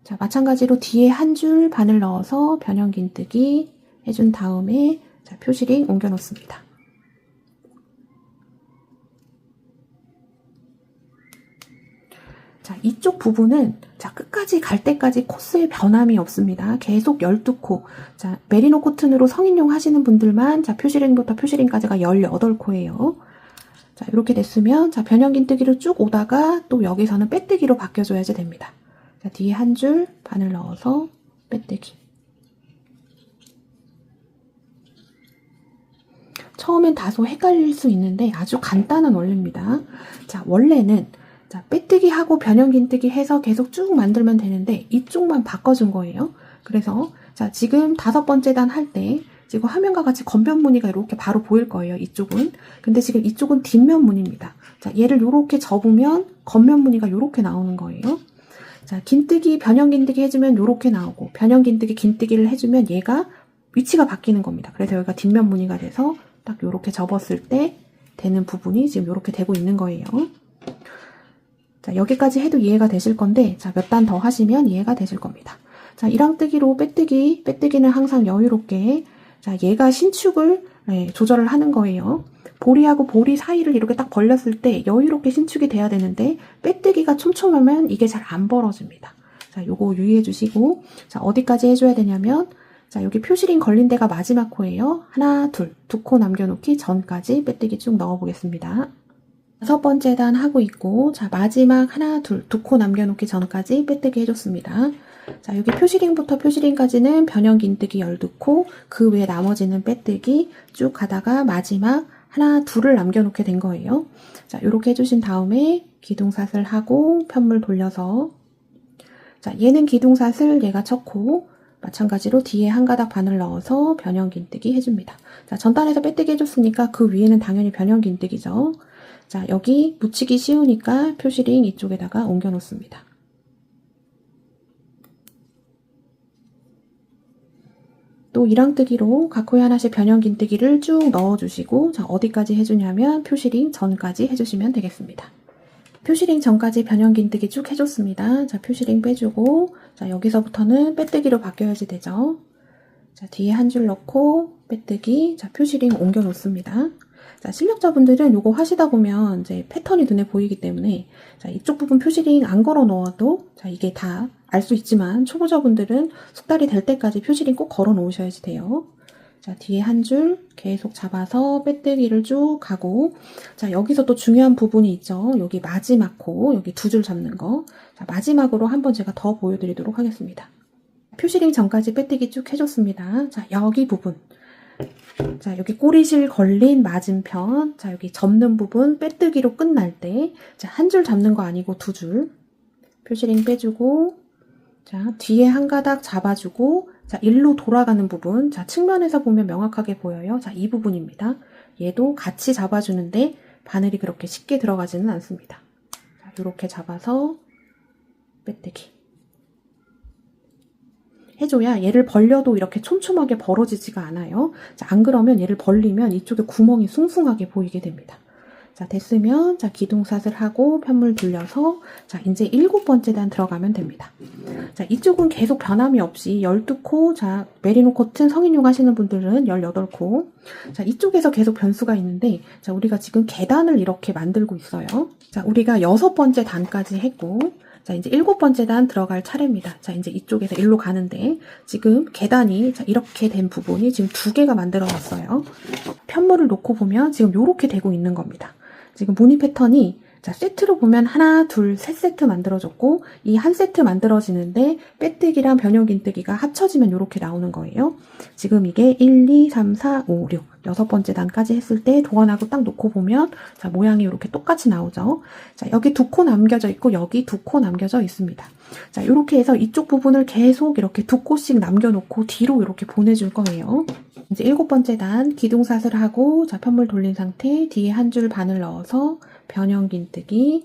자, 마찬가지로 뒤에 한 줄 바늘 넣어서 변형긴뜨기 해준 다음에 자, 표시링 옮겨 놓습니다. 자, 이쪽 부분은 자, 끝까지 갈 때까지 코스에 변함이 없습니다. 계속 12코. 자, 메리노 코튼으로 성인용 하시는 분들만 자, 표시링부터 표시링까지가 18코예요. 자, 이렇게 됐으면 자, 변형긴뜨기로 쭉 오다가 또 여기서는 빼뜨기로 바뀌어줘야지 됩니다. 자, 뒤에 한 줄 바늘 넣어서 빼뜨기. 처음엔 다소 헷갈릴 수 있는데 아주 간단한 원리입니다. 자, 원래는 자, 빼뜨기 하고 변형긴뜨기 해서 계속 쭉 만들면 되는데 이쪽만 바꿔준 거예요. 그래서 자, 지금 5번째 단 할 때 지금 화면과 같이 겉면 무늬가 이렇게 바로 보일 거예요. 이쪽은. 근데 지금 이쪽은 뒷면 무늬입니다. 자, 얘를 이렇게 접으면 겉면 무늬가 이렇게 나오는 거예요. 자, 긴뜨기, 변형긴뜨기 해주면 이렇게 나오고 변형긴뜨기, 긴뜨기를 해주면 얘가 위치가 바뀌는 겁니다. 그래서 여기가 뒷면 무늬가 돼서 딱 이렇게 접었을 때 되는 부분이 지금 이렇게 되고 있는 거예요. 자, 여기까지 해도 이해가 되실 건데 자, 몇 단 더 하시면 이해가 되실 겁니다. 자, 이랑뜨기로 빼뜨기는 항상 여유롭게 자, 얘가 신축을 조절을 하는 거예요. 보리하고 보리 사이를 이렇게 딱 벌렸을 때 여유롭게 신축이 돼야 되는데 빼뜨기가 촘촘하면 이게 잘 안 벌어집니다. 자, 요거 유의해 주시고 자, 어디까지 해줘야 되냐면 자, 여기 표시링 걸린 데가 마지막 코예요. 하나, 둘, 2코 남겨놓기 전까지 빼뜨기 쭉 넣어보겠습니다. 5번째 단 하고 있고 자, 마지막 하나, 둘, 2코 남겨놓기 전까지 빼뜨기 해줬습니다. 자, 여기 표시링부터 표시링까지는 변형긴뜨기 12코, 그 외에 나머지는 빼뜨기 쭉 가다가 마지막 하나, 둘을 남겨놓게 된 거예요. 자, 이렇게 해주신 다음에 기둥사슬 하고 편물 돌려서 자, 얘는 기둥사슬, 얘가 첫 코, 마찬가지로 뒤에 한 가닥 바늘 넣어서 변형긴뜨기 해줍니다. 자, 전단에서 빼뜨기 해줬으니까 그 위에는 당연히 변형긴뜨기죠. 자, 여기 묻히기 쉬우니까 표시링 이쪽에다가 옮겨 놓습니다. 또 이랑뜨기로 각 코에 하나씩 변형긴뜨기를 쭉 넣어주시고 자, 어디까지 해주냐면 표시링 전까지 해주시면 되겠습니다. 표시링 전까지 변형긴뜨기 쭉 해줬습니다. 자, 표시링 빼주고 자, 여기서부터는 빼뜨기로 바뀌어야지 되죠. 자, 뒤에 한 줄 넣고 빼뜨기 자, 표시링 옮겨 놓습니다. 자, 실력자분들은 요거 하시다 보면 이제 패턴이 눈에 보이기 때문에 자, 이쪽 부분 표시링 안 걸어 놓아도 자, 이게 다 알 수 있지만 초보자분들은 숙달이 될 때까지 표시링 꼭 걸어 놓으셔야지 돼요. 자, 뒤에 한 줄 계속 잡아서 빼뜨기를 쭉 가고 자, 여기서 또 중요한 부분이 있죠. 여기 마지막 코, 여기 2줄 잡는 거. 자, 마지막으로 한번 제가 더 보여드리도록 하겠습니다. 표시링 전까지 빼뜨기 쭉 해줬습니다. 자, 여기 부분. 자, 여기 꼬리실 걸린 맞은편, 자, 여기 접는 부분 빼뜨기로 끝날 때, 자, 한 줄 잡는 거 아니고 두 줄. 표시링 빼주고, 자, 뒤에 한 가닥 잡아주고, 자, 일로 돌아가는 부분, 자, 측면에서 보면 명확하게 보여요. 자, 이 부분입니다. 얘도 같이 잡아주는데, 바늘이 그렇게 쉽게 들어가지는 않습니다. 자, 이렇게 잡아서, 빼뜨기. 해줘야 얘를 벌려도 이렇게 촘촘하게 벌어지지가 않아요. 자, 안 그러면 얘를 벌리면 이쪽에 구멍이 숭숭하게 보이게 됩니다. 자, 됐으면 자, 기둥샷을 하고 편물 돌려서 자, 이제 7번째 단 들어가면 됩니다. 자, 이쪽은 계속 변함이 없이 12코, 자, 메리노 코튼 성인용 하시는 분들은 18코. 자, 이쪽에서 계속 변수가 있는데 자, 우리가 지금 계단을 이렇게 만들고 있어요. 자, 우리가 6번째 단까지 했고 자, 이제 7번째 단 들어갈 차례입니다. 자, 이제 이쪽에서 일로 가는데 지금 계단이 자, 이렇게 된 부분이 지금 2개가 만들어졌어요. 편물을 놓고 보면 지금 이렇게 되고 있는 겁니다. 지금 무늬 패턴이 자, 세트로 보면 하나, 둘, 셋 세트 만들어졌고 이 한 세트 만들어지는데 빼뜨기랑 변형긴뜨기가 합쳐지면 이렇게 나오는 거예요. 지금 이게 1, 2, 3, 4, 5, 6 6번째 단까지 했을 때 도안하고 딱 놓고 보면 자, 모양이 이렇게 똑같이 나오죠. 자, 여기 2코 남겨져 있고 여기 2코 남겨져 있습니다. 자, 이렇게 해서 이쪽 부분을 계속 이렇게 2코씩 남겨놓고 뒤로 이렇게 보내줄 거예요. 이제 7번째 단 기둥샷을 하고 자, 편물 돌린 상태 뒤에 한 줄 반을 넣어서 변형긴뜨기로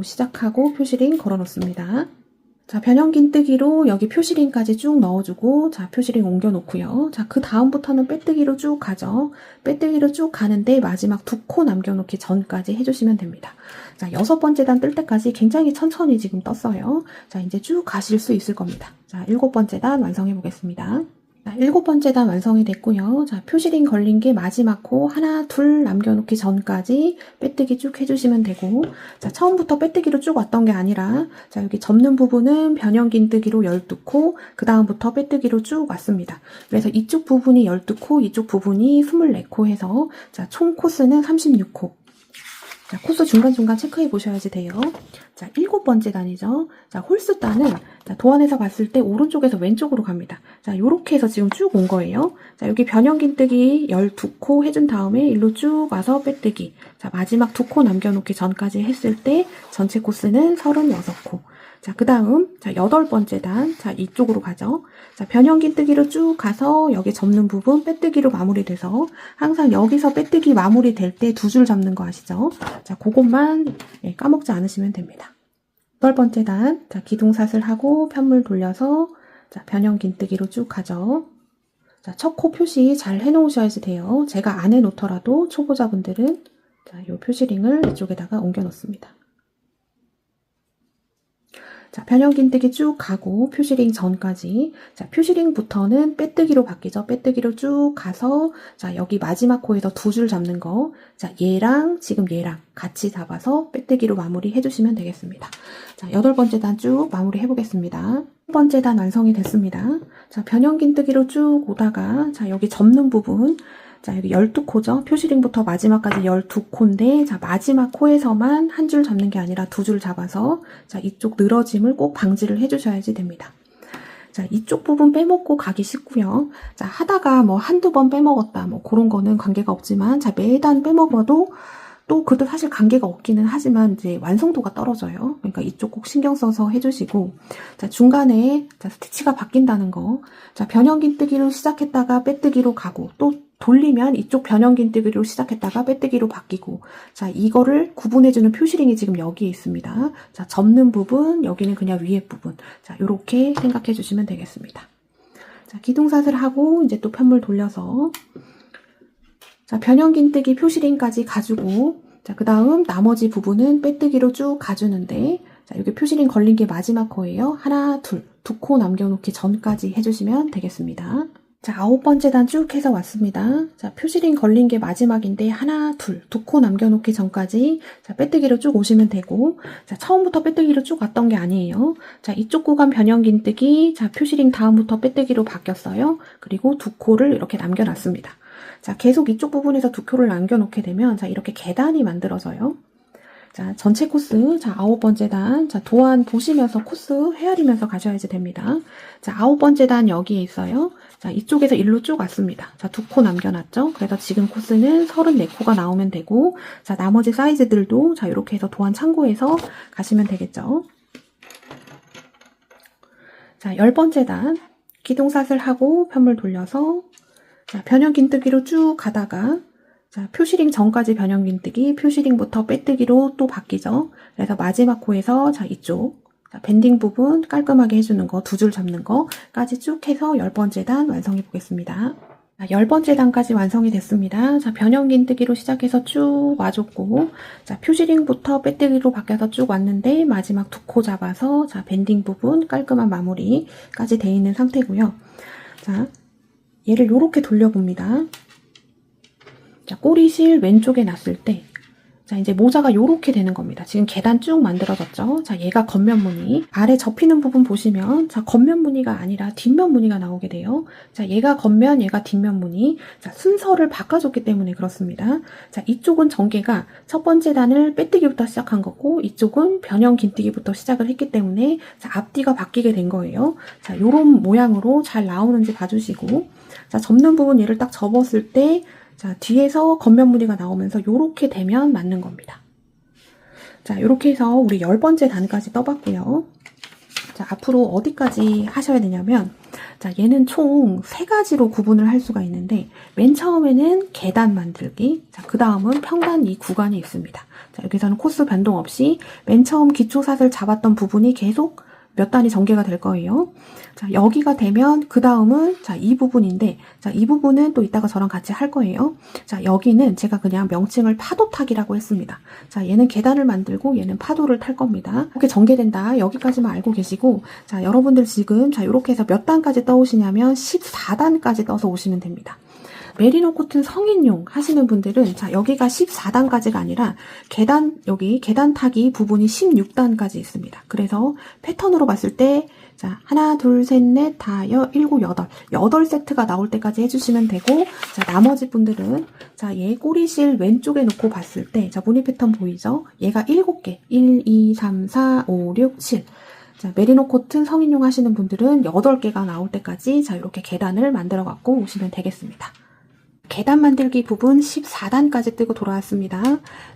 시작하고 표시링 걸어 놓습니다. 자, 변형긴뜨기로 여기 표시링까지 쭉 넣어주고 자, 표시링 옮겨 놓고요. 자, 그 다음부터는 빼뜨기로 쭉 가죠. 빼뜨기로 쭉 가는데 마지막 2코 남겨놓기 전까지 해주시면 됩니다. 자, 6번째 단 뜰 때까지 굉장히 천천히 지금 떴어요. 자, 이제 쭉 가실 수 있을 겁니다. 자, 7번째 단 완성해 보겠습니다. 자, 7번째 단 완성이 됐고요. 자, 표시링 걸린 게 마지막 코 하나, 둘 남겨놓기 전까지 빼뜨기 쭉 해주시면 되고 자, 처음부터 빼뜨기로 쭉 왔던 게 아니라 자, 여기 접는 부분은 변형긴뜨기로 12코 그 다음부터 빼뜨기로 쭉 왔습니다. 그래서 이쪽 부분이 12코, 이쪽 부분이 24코 해서 자, 총 코스는 36코. 자, 코스 중간중간 체크해 보셔야지 돼요. 자, 7번째 단이죠. 자, 홀수 단은 자, 도안에서 봤을 때 오른쪽에서 왼쪽으로 갑니다. 자, 요렇게 해서 지금 쭉 온 거예요. 자, 여기 변형긴뜨기 12코 해준 다음에 일로 쭉 와서 빼뜨기. 자, 마지막 2코 남겨놓기 전까지 했을 때 전체 코스는 36코. 자, 그 다음, 자, 8번째 단. 자, 이쪽으로 가죠. 자, 변형긴뜨기로 쭉 가서 여기 접는 부분 빼뜨기로 마무리돼서 항상 여기서 빼뜨기 마무리될 때 2줄 잡는 거 아시죠? 자, 그것만 까먹지 않으시면 됩니다. 8번째 단. 자, 기둥샷을 하고 편물 돌려서 자, 변형긴뜨기로 쭉 가죠. 자, 첫 코 표시 잘 해놓으셔야지 돼요. 제가 안 해놓더라도 초보자분들은 자, 요 표시링을 이쪽에다가 옮겨 놓습니다. 자, 변형긴뜨기 쭉 가고 표시링 전까지 자, 표시링부터는 빼뜨기로 바뀌죠. 빼뜨기로 쭉 가서 자, 여기 마지막 코에서 2줄 잡는 거 자, 얘랑 지금 얘랑 같이 잡아서 빼뜨기로 마무리 해주시면 되겠습니다. 자, 8번째 단 쭉 마무리 해보겠습니다. 1번째 단 완성이 됐습니다. 자, 변형긴뜨기로 쭉 오다가 자, 여기 접는 부분 자, 여기 12코죠. 표시링부터 마지막까지 12코인데, 자, 마지막 코에서만 한 줄 잡는 게 아니라 2줄 잡아서, 자, 이쪽 늘어짐을 꼭 방지를 해주셔야지 됩니다. 자, 이쪽 부분 빼먹고 가기 쉽고요. 자, 하다가 뭐 한두 번 빼먹었다, 뭐 그런 거는 관계가 없지만, 자, 매단 빼먹어도 또 그래도 사실 관계가 없기는 하지만 이제 완성도가 떨어져요. 그러니까 이쪽 꼭 신경 써서 해주시고 자, 중간에 자, 스티치가 바뀐다는 거 자, 변형긴뜨기로 시작했다가 빼뜨기로 가고 또 돌리면 이쪽 변형긴뜨기로 시작했다가 빼뜨기로 바뀌고 자, 이거를 구분해주는 표시링이 지금 여기에 있습니다. 자, 접는 부분 여기는 그냥 위에 부분 자, 요렇게 생각해 주시면 되겠습니다. 자, 기둥샷을 하고 이제 또 편물 돌려서 자, 변형긴뜨기 표시링까지 가지고 자, 그 다음 나머지 부분은 빼뜨기로 쭉 가주는데 자, 여기 표시링 걸린 게 마지막 코예요. 하나, 둘, 2코 남겨놓기 전까지 해주시면 되겠습니다. 자, 9번째 단 쭉 해서 왔습니다. 자, 표시링 걸린 게 마지막인데 하나, 둘, 2코 남겨놓기 전까지 자, 빼뜨기로 쭉 오시면 되고 자, 처음부터 빼뜨기로 쭉 왔던 게 아니에요. 자, 이쪽 구간 변형긴뜨기 자, 표시링 다음부터 빼뜨기로 바뀌었어요. 그리고 2코를 이렇게 남겨놨습니다. 자, 계속 이쪽 부분에서 2코를 남겨놓게 되면 자, 이렇게 계단이 만들어져요. 자, 전체 코스, 자, 9번째 단, 자, 도안 보시면서 코스 헤아리면서 가셔야지 됩니다. 자, 9번째 단 여기에 있어요. 자, 이쪽에서 일로 쭉 왔습니다. 자, 2코 남겨놨죠? 그래서 지금 코스는 34코가 나오면 되고, 자, 나머지 사이즈들도, 자, 이렇게 해서 도안 참고해서 가시면 되겠죠? 자, 10번째 단, 기둥사슬 하고 편물 돌려서, 자, 변형긴뜨기로 쭉 가다가, 자, 표시링 전까지 변형긴뜨기, 표시링부터 빼뜨기로 또 바뀌죠. 그래서 마지막 코에서 자, 이쪽 자, 밴딩 부분 깔끔하게 해주는 거, 2줄 잡는 거까지 쭉 해서 10번째 단 완성해 보겠습니다. 자, 10번째 단까지 완성이 됐습니다. 자, 변형긴뜨기로 시작해서 쭉 와줬고, 자, 표시링부터 빼뜨기로 바뀌어서 쭉 왔는데 마지막 2코 잡아서 자, 밴딩 부분 깔끔한 마무리까지 돼 있는 상태고요. 자, 얘를 요렇게 돌려봅니다. 자, 꼬리실 왼쪽에 놨을 때, 자, 이제 모자가 요렇게 되는 겁니다. 지금 계단 쭉 만들어졌죠? 자, 얘가 겉면 무늬. 아래 접히는 부분 보시면, 자, 겉면 무늬가 아니라 뒷면 무늬가 나오게 돼요. 자, 얘가 겉면, 얘가 뒷면 무늬. 자, 순서를 바꿔줬기 때문에 그렇습니다. 자, 이쪽은 전개가 첫 번째 단을 빼뜨기부터 시작한 거고, 이쪽은 변형 긴뜨기부터 시작을 했기 때문에, 자, 앞뒤가 바뀌게 된 거예요. 자, 요런 모양으로 잘 나오는지 봐주시고, 자, 접는 부분 얘를 딱 접었을 때, 자, 뒤에서 겉면 무늬가 나오면서 요렇게 되면 맞는 겁니다. 자, 요렇게 해서 우리 10번째 단까지 떠봤고요. 자, 앞으로 어디까지 하셔야 되냐면, 자, 얘는 총 3가지로 구분을 할 수가 있는데, 맨 처음에는 계단 만들기, 자, 그 다음은 평단 이 구간이 있습니다. 자, 여기서는 코스 변동 없이 맨 처음 기초사슬 잡았던 부분이 계속 몇 단이 전개가 될 거예요. 자, 여기가 되면 그 다음은 자, 이 부분인데, 자, 이 부분은 또 이따가 저랑 같이 할 거예요. 자, 여기는 제가 그냥 명칭을 파도타기라고 했습니다. 자, 얘는 계단을 만들고 얘는 파도를 탈 겁니다. 이렇게 전개된다. 여기까지만 알고 계시고, 자, 여러분들 지금 자, 이렇게 해서 몇 단까지 떠오시냐면 14단까지 떠서 오시면 됩니다. 메리노 코튼 성인용 하시는 분들은 자, 여기가 14단까지가 아니라 여기 계단 타기 부분이 16단까지 있습니다. 그래서 패턴으로 봤을 때 자, 하나, 둘, 셋, 넷, 다, 일곱, 여덟. 8세트가 나올 때까지 해주시면 되고, 자, 나머지 분들은, 자, 얘 꼬리실 왼쪽에 놓고 봤을 때, 자, 무늬 패턴 보이죠? 얘가 7개. 1, 2, 3, 4, 5, 6, 7. 자, 메리노 코튼 성인용 하시는 분들은 8개가 나올 때까지, 자, 이렇게 계단을 만들어 갖고 오시면 되겠습니다. 계단 만들기 부분 14단까지 뜨고 돌아왔습니다.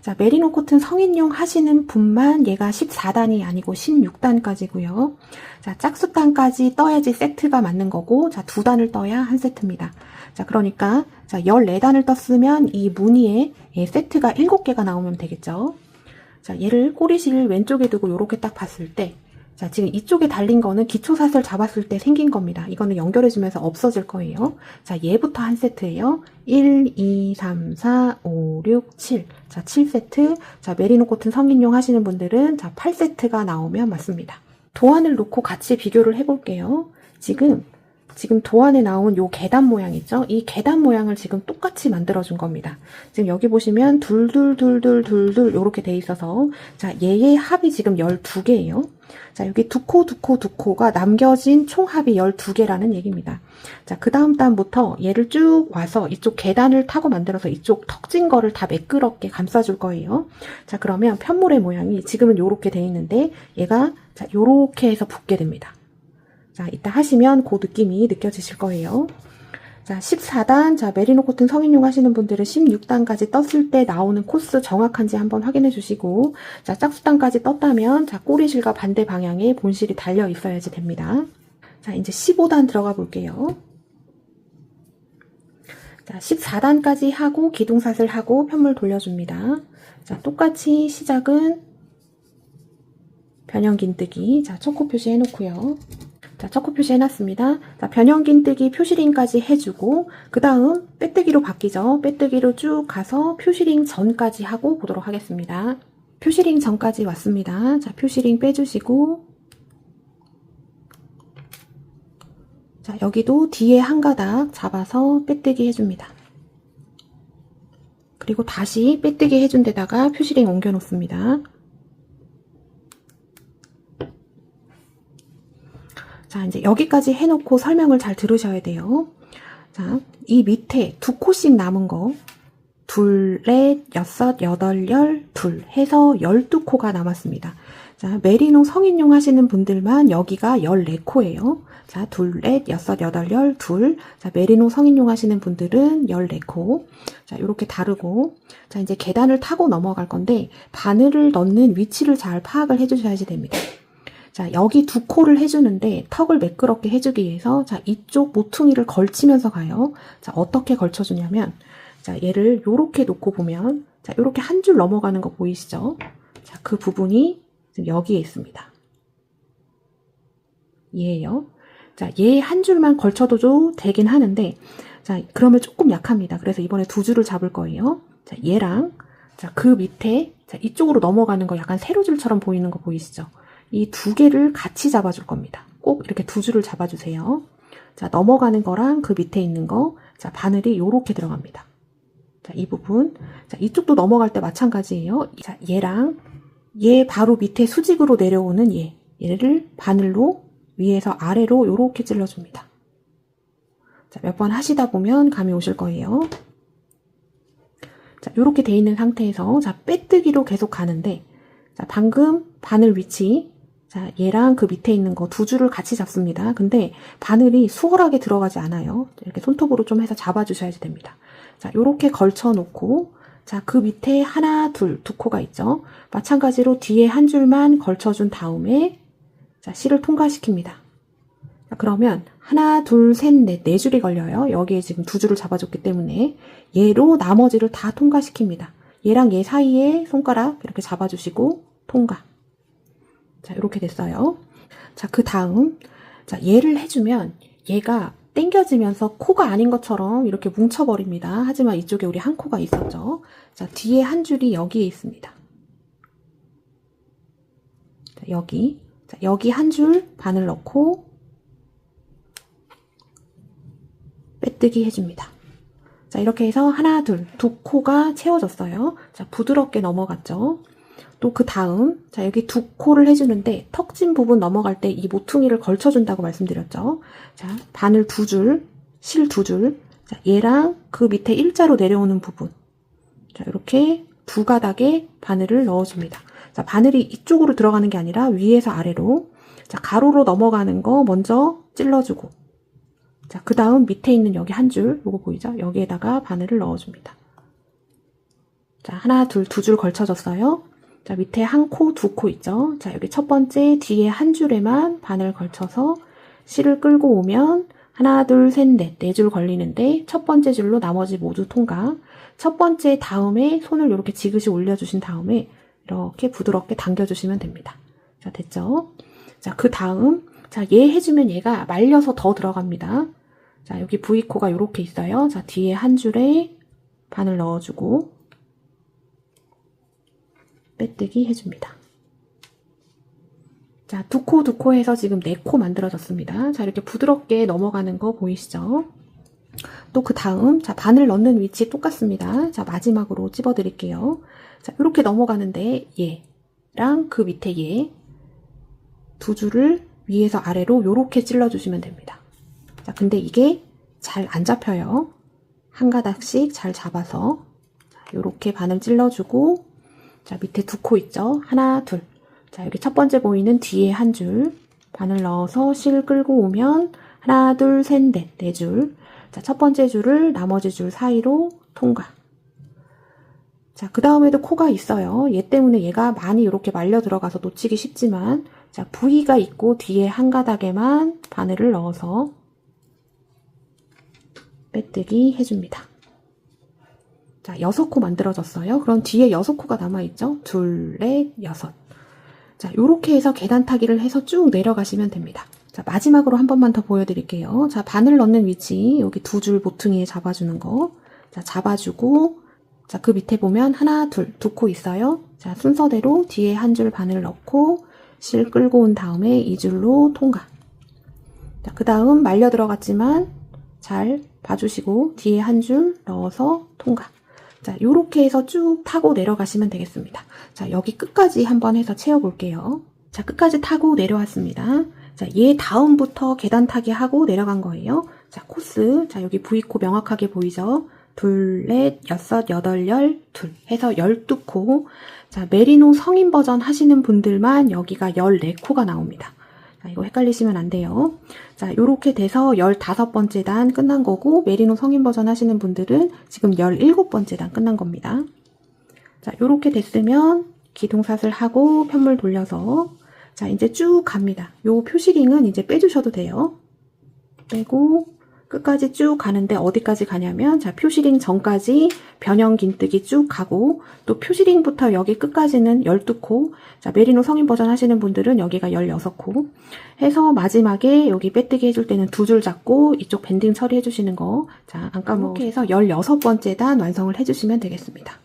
자, 메리노 코튼 성인용 하시는 분만 얘가 14단이 아니고 16단까지고요. 자, 짝수단까지 떠야지 세트가 맞는 거고, 자, 2단을 떠야 한 세트입니다. 자, 그러니까, 자, 14단을 떴으면 이 무늬에 세트가 7개가 나오면 되겠죠. 자, 얘를 꼬리실 왼쪽에 두고 이렇게 딱 봤을 때, 자, 지금 이쪽에 달린 거는 기초사슬 잡았을 때 생긴 겁니다. 이거는 연결해주면서 없어질 거예요. 자, 얘부터 한 세트예요. 1, 2, 3, 4, 5, 6, 7. 자, 7세트. 자, 메리노 코튼 성인용 하시는 분들은 자, 8세트가 나오면 맞습니다. 도안을 놓고 같이 비교를 해볼게요. 지금 도안에 나온 요 계단 모양 있죠? 이 계단 모양을 지금 똑같이 만들어준 겁니다. 지금 여기 보시면 둘둘둘둘둘둘 요렇게 돼 있어서 자, 얘의 합이 지금 12개예요. 자, 여기 2코가 남겨진 총 합이 12개라는 얘기입니다. 자, 그 다음 단부터 얘를 쭉 와서 이쪽 계단을 타고 만들어서 이쪽 턱진 거를 다 매끄럽게 감싸줄 거예요. 자, 그러면 편물의 모양이 지금은 요렇게 돼 있는데 얘가 자, 요렇게 해서 붙게 됩니다. 자, 이따 하시면 그 느낌이 느껴지실 거예요. 자, 14단, 자, 메리노 코튼 성인용 하시는 분들은 16단까지 떴을 때 나오는 코스 정확한지 한번 확인해 주시고, 자, 짝수단까지 떴다면, 자, 꼬리실과 반대 방향에 본실이 달려 있어야지 됩니다. 자, 이제 15단 들어가 볼게요. 자, 14단까지 하고, 기둥사슬 하고, 편물 돌려줍니다. 자, 똑같이 시작은 변형긴뜨기. 자, 첫 코 표시 해놓고요. 자, 첫 코 표시 해놨습니다. 자, 변형긴뜨기 표시링까지 해주고, 그 다음 빼뜨기로 바뀌죠. 빼뜨기로 쭉 가서 표시링 전까지 하고 보도록 하겠습니다. 표시링 전까지 왔습니다. 자, 표시링 빼주시고, 자, 여기도 뒤에 한 가닥 잡아서 빼뜨기 해줍니다. 그리고 다시 빼뜨기 해준 데다가 표시링 옮겨 놓습니다. 자, 이제 여기까지 해놓고 설명을 잘 들으셔야 돼요. 자, 이 밑에 2코씩 남은 거, 둘, 넷, 여섯, 여덟, 열, 둘 해서 12코가 남았습니다. 자, 메리노 성인용 하시는 분들만 여기가 14코예요. 자, 둘, 넷, 여섯, 여덟, 열, 둘. 자, 메리노 성인용 하시는 분들은 14코. 자, 요렇게 다르고. 자, 이제 계단을 타고 넘어갈 건데, 바늘을 넣는 위치를 잘 파악을 해주셔야지 됩니다. 자, 여기 2코를 해주는데, 턱을 매끄럽게 해주기 위해서, 자, 이쪽 모퉁이를 걸치면서 가요. 자, 어떻게 걸쳐주냐면, 자, 얘를 요렇게 놓고 보면, 자, 요렇게 한 줄 넘어가는 거 보이시죠? 자, 그 부분이 지금 여기에 있습니다. 얘예요. 자, 얘 한 줄만 걸쳐도 되긴 하는데, 자, 그러면 조금 약합니다. 그래서 이번에 2줄을 잡을 거예요. 자, 얘랑, 자, 그 밑에, 자, 이쪽으로 넘어가는 거 약간 세로줄처럼 보이는 거 보이시죠? 이 2개를 같이 잡아줄 겁니다. 꼭 이렇게 2줄을 잡아주세요. 자, 넘어가는 거랑 그 밑에 있는 거, 자, 바늘이 요렇게 들어갑니다. 자, 이 부분. 자, 이쪽도 넘어갈 때 마찬가지예요. 자, 얘랑, 얘 바로 밑에 수직으로 내려오는 얘를 바늘로 위에서 아래로 요렇게 찔러줍니다. 자, 몇 번 하시다 보면 감이 오실 거예요. 자, 요렇게 돼 있는 상태에서, 자, 빼뜨기로 계속 가는데, 자, 방금 바늘 위치, 자, 얘랑 그 밑에 있는 거 2줄을 같이 잡습니다. 근데 바늘이 수월하게 들어가지 않아요. 이렇게 손톱으로 좀 해서 잡아주셔야지 됩니다. 자, 요렇게 걸쳐 놓고, 자, 그 밑에 하나, 둘, 2코가 있죠. 마찬가지로 뒤에 한 줄만 걸쳐준 다음에, 자, 실을 통과시킵니다. 자, 그러면 하나, 둘, 셋, 넷, 4줄이 걸려요. 여기에 지금 2줄을 잡아줬기 때문에 얘로 나머지를 다 통과시킵니다. 얘랑 얘 사이에 손가락 이렇게 잡아주시고 통과. 자, 이렇게 됐어요. 자, 그 다음, 자, 얘를 해주면 얘가 당겨지면서 코가 아닌 것처럼 이렇게 뭉쳐버립니다. 하지만 이쪽에 우리 한 코가 있었죠. 자, 뒤에 한 줄이 여기에 있습니다. 자, 여기. 자, 여기 한 줄 바늘 넣고 빼뜨기 해줍니다. 자, 이렇게 해서 하나, 둘, 2코가 채워졌어요. 자, 부드럽게 넘어갔죠. 또 그 다음, 자, 여기 2코를 해주는데 턱진 부분 넘어갈 때 이 모퉁이를 걸쳐준다고 말씀드렸죠. 자, 바늘 2줄, 실 2줄. 자, 얘랑 그 밑에 일자로 내려오는 부분. 자, 이렇게 2가닥에 바늘을 넣어줍니다. 자, 바늘이 이쪽으로 들어가는 게 아니라 위에서 아래로. 자, 가로로 넘어가는 거 먼저 찔러주고. 자, 그 다음 밑에 있는 여기 한 줄, 요거 보이죠? 여기에다가 바늘을 넣어줍니다. 자, 하나, 둘, 2줄 걸쳐졌어요. 자, 밑에 한 코, 2코 있죠? 자, 여기 첫 번째 뒤에 한 줄에만 바늘 걸쳐서 실을 끌고 오면 하나, 둘, 셋, 넷, 4줄 걸리는데 첫 번째 줄로 나머지 모두 통과. 첫 번째 다음에 손을 이렇게 지그시 올려주신 다음에 이렇게 부드럽게 당겨주시면 됩니다. 자, 됐죠? 자, 그 다음, 자, 얘 해주면 얘가 말려서 더 들어갑니다. 자, 여기 V코가 이렇게 있어요. 자, 뒤에 한 줄에 바늘 넣어주고 빼뜨기 해줍니다. 자, 2코 해서 지금 4코 만들어졌습니다. 자, 이렇게 부드럽게 넘어가는 거 보이시죠? 또 그 다음, 자, 바늘 넣는 위치 똑같습니다. 자, 마지막으로 찝어드릴게요. 자, 이렇게 넘어가는데 얘랑 그 밑에 얘 2줄을 위에서 아래로 이렇게 찔러주시면 됩니다. 자, 근데 이게 잘 안 잡혀요. 한 가닥씩 잘 잡아서 이렇게 바늘 찔러주고, 자, 밑에 2코 있죠? 하나, 둘. 자, 여기 첫 번째 보이는 뒤에 한 줄 바늘 넣어서 실 끌고 오면 하나, 둘, 셋, 넷, 4줄. 자, 첫 번째 줄을 나머지 줄 사이로 통과. 자, 그 다음에도 코가 있어요. 얘 때문에 얘가 많이 이렇게 말려 들어가서 놓치기 쉽지만, 자, V가 있고 뒤에 한 가닥에만 바늘을 넣어서 빼뜨기 해줍니다. 자, 6코 만들어졌어요. 그럼 뒤에 6코가 남아있죠? 둘, 넷, 6. 자, 요렇게 해서 계단 타기를 해서 쭉 내려가시면 됩니다. 자, 마지막으로 한 번만 더 보여드릴게요. 자, 바늘 넣는 위치, 여기 2줄 모퉁이에 잡아주는 거. 자, 잡아주고, 자, 그 밑에 보면 하나, 둘, 2코 있어요. 자, 순서대로 뒤에 한 줄 바늘 넣고, 실 끌고 온 다음에 이 줄로 통과. 자, 그 다음 말려 들어갔지만 잘 봐주시고 뒤에 한 줄 넣어서 통과. 자, 요렇게 해서 쭉 타고 내려가시면 되겠습니다. 자, 여기 끝까지 한번 해서 채워볼게요. 자, 끝까지 타고 내려왔습니다. 자, 얘 다음부터 계단 타기 하고 내려간 거예요. 자, 코스. 자, 여기 V코 명확하게 보이죠? 둘, 넷, 여섯, 여덟, 열, 둘 해서 12코. 자, 메리노 성인 버전 하시는 분들만 여기가 14코가 나옵니다. 자, 이거 헷갈리시면 안 돼요. 자, 요렇게 돼서 15번째 단 끝난 거고, 메리노 성인 버전 하시는 분들은 지금 17번째 단 끝난 겁니다. 자, 요렇게 됐으면 기둥사슬 하고 편물 돌려서 자, 이제 쭉 갑니다. 요 표시링은 이제 빼주셔도 돼요. 빼고 끝까지 쭉 가는데 어디까지 가냐면 자, 표시링 전까지 변형 긴뜨기 쭉 가고 또 표시링부터 여기 끝까지는 12코. 자, 메리노 성인 버전 하시는 분들은 여기가 16코. 해서 마지막에 여기 빼뜨기 해줄 때는 2줄 잡고 이쪽 밴딩 처리해 주시는 거. 자, 안 까먹게 해서 16번째 단 완성을 해주시면 되겠습니다.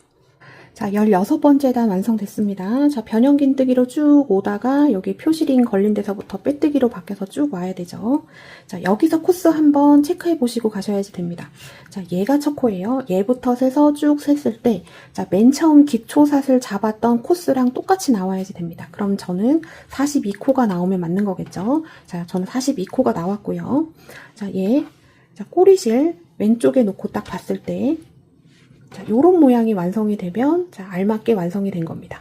자, 16번째 단 완성됐습니다. 자, 변형 긴뜨기로 쭉 오다가 여기 표시링 걸린 데서부터 빼뜨기로 바뀌어서 쭉 와야 되죠. 자, 여기서 코스 한번 체크해 보시고 가셔야지 됩니다. 자, 얘가 첫 코예요. 얘부터 세서 쭉 셌을 때, 자, 맨 처음 기초사슬 잡았던 코스랑 똑같이 나와야지 됩니다. 그럼 저는 42코가 나오면 맞는 거겠죠. 자, 저는 42코가 나왔고요. 자, 자, 꼬리실 왼쪽에 놓고 딱 봤을 때, 자, 요런 모양이 완성이 되면 자, 알맞게 완성이 된 겁니다.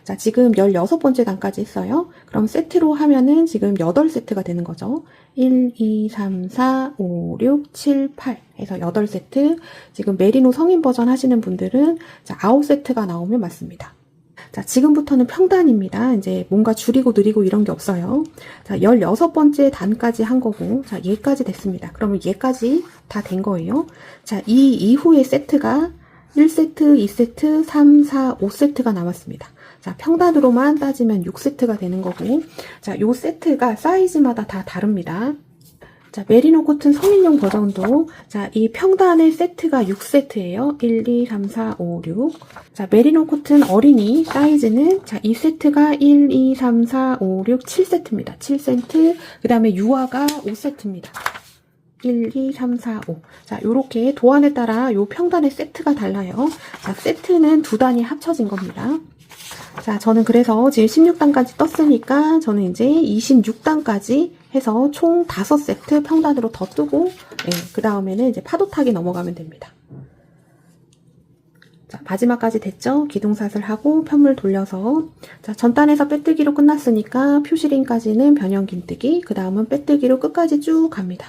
자, 지금 16번째 단까지 했어요. 그럼 세트로 하면은 지금 8세트가 되는 거죠. 1, 2, 3, 4, 5, 6, 7, 8 해서 8세트. 지금 메리노 성인 버전 하시는 분들은 자, 9세트가 나오면 맞습니다. 자, 지금부터는 평단입니다. 이제 뭔가 줄이고 늘리고 이런 게 없어요. 자, 16번째 단까지 한 거고, 자, 얘까지 됐습니다. 그러면 얘까지 다 된 거예요. 자, 이 이후의 세트가 1세트, 2세트, 3, 4, 5세트가 남았습니다. 자, 평단으로만 따지면 6세트가 되는 거고, 자, 요 세트가 사이즈마다 다 다릅니다. 자, 메리노 코튼 성인용 버전도, 자, 이 평단의 세트가 6세트예요. 1, 2, 3, 4, 5, 6. 자, 메리노 코튼 어린이 사이즈는, 자, 이 세트가 1, 2, 3, 4, 5, 6, 7세트입니다. 7세트. 그 다음에 유아가 5세트입니다. 1, 2, 3, 4, 5. 자, 요렇게 도안에 따라 요 평단의 세트가 달라요. 자, 세트는 두 단이 합쳐진 겁니다. 자, 저는 그래서 지금 16단까지 떴으니까 저는 이제 26단까지 해서 총 5세트 평단으로 더 뜨고, 그 다음에는 이제 파도타기 넘어가면 됩니다. 자, 마지막까지 됐죠? 기둥사슬 하고 편물 돌려서. 자, 전단에서 빼뜨기로 끝났으니까 표시링까지는 변형 긴뜨기, 그 다음은 빼뜨기로 끝까지 쭉 갑니다.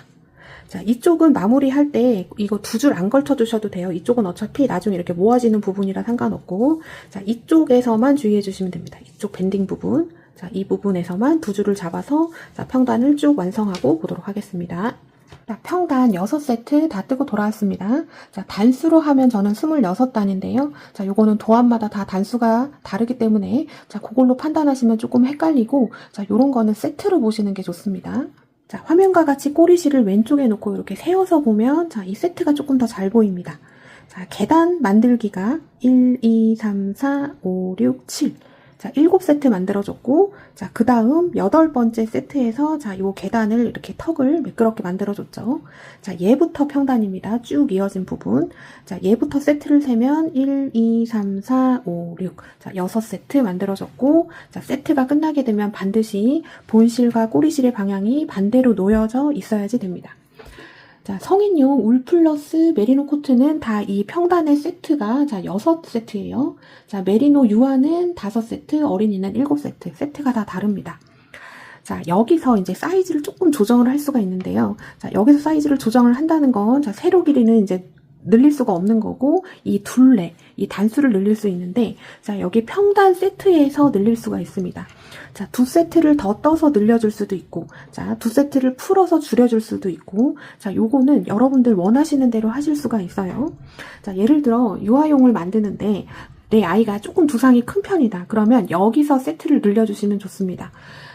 자, 이쪽은 마무리할 때 이거 2줄 안 걸쳐 주셔도 돼요. 이쪽은 어차피 나중에 이렇게 모아지는 부분이라 상관없고, 자, 이쪽에서만 주의해 주시면 됩니다. 이쪽 밴딩 부분. 자, 이 부분에서만 2줄을 잡아서 자, 평단을 쭉 완성하고 보도록 하겠습니다. 자, 평단 6세트 다 뜨고 돌아왔습니다. 자, 단수로 하면 저는 26단인데요. 자, 요거는 도안마다 다 단수가 다르기 때문에 자, 그걸로 판단하시면 조금 헷갈리고, 자, 요런 거는 세트로 보시는 게 좋습니다. 자, 화면과 같이 꼬리실을 왼쪽에 놓고 이렇게 세워서 보면 자, 이 세트가 조금 더 잘 보입니다. 자, 계단 만들기가 1, 2, 3, 4, 5, 6, 7. 자, 7세트 만들어줬고, 자, 그 다음 8번째 세트에서 자, 요 계단을 이렇게 턱을 매끄럽게 만들어줬죠. 자, 얘부터 평단입니다. 쭉 이어진 부분. 자, 얘부터 세트를 세면 1, 2, 3, 4, 5, 6. 자, 6세트 만들어줬고, 자, 세트가 끝나게 되면 반드시 본실과 꼬리실의 방향이 반대로 놓여져 있어야지 됩니다. 자, 성인용 울 플러스 메리노 코트는 다 이 평단의 세트가 자 6세트예요. 자, 메리노 유아는 5세트, 어린이는 7세트. 세트가 다 다릅니다. 자, 여기서 이제 사이즈를 조금 조정을 할 수가 있는데요. 자, 여기서 사이즈를 조정을 한다는 건 자, 세로 길이는 이제 늘릴 수가 없는 거고, 이 둘레, 이 단수를 늘릴 수 있는데, 자, 여기 평단 세트에서 늘릴 수가 있습니다. 자, 2세트를 더 떠서 늘려줄 수도 있고, 자, 2세트를 풀어서 줄여줄 수도 있고, 자, 요거는 여러분들 원하시는 대로 하실 수가 있어요. 자, 예를 들어, 유아용을 만드는데, 내 아이가 조금 두상이 큰 편이다. 그러면 여기서 세트를 늘려주시면 좋습니다.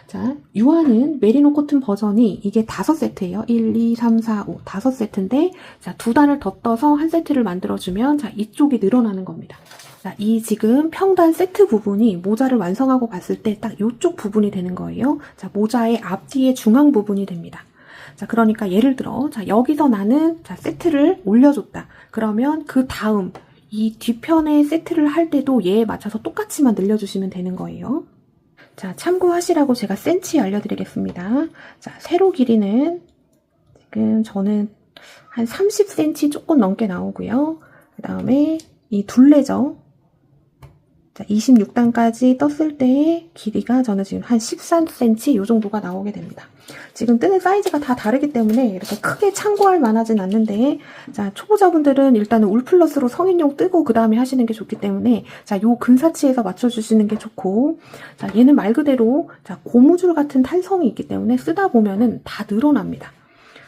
자, 유아는 메리노 코튼 버전이 이게 5세트예요. 1, 2, 3, 4, 5. 5세트인데, 자, 2단을 더 떠서 한 세트를 만들어주면, 자, 이쪽이 늘어나는 겁니다. 자, 이 지금 평단 세트 부분이 모자를 완성하고 봤을 때 딱 이쪽 부분이 되는 거예요. 자, 모자의 앞뒤의 중앙 부분이 됩니다. 자, 그러니까 예를 들어, 자, 여기서 나는, 자, 세트를 올려줬다. 그러면 그 다음, 이 뒤편에 세트를 할 때도 얘에 맞춰서 똑같이만 늘려주시면 되는 거예요. 자, 참고하시라고 제가 센치 알려드리겠습니다. 자, 세로 길이는 지금 저는 한 30cm 조금 넘게 나오고요. 그 다음에 이 둘레죠. 자, 26단까지 떴을 때의 길이가 저는 지금 한 13cm 요 정도가 나오게 됩니다. 지금 뜨는 사이즈가 다 다르기 때문에 이렇게 크게 참고할 만하진 않는데, 자, 초보자분들은 일단은 울플러스로 성인용 뜨고 그 다음에 하시는 게 좋기 때문에, 자, 요 근사치에서 맞춰주시는 게 좋고, 자, 얘는 말 그대로, 자, 고무줄 같은 탄성이 있기 때문에 쓰다 보면은 다 늘어납니다.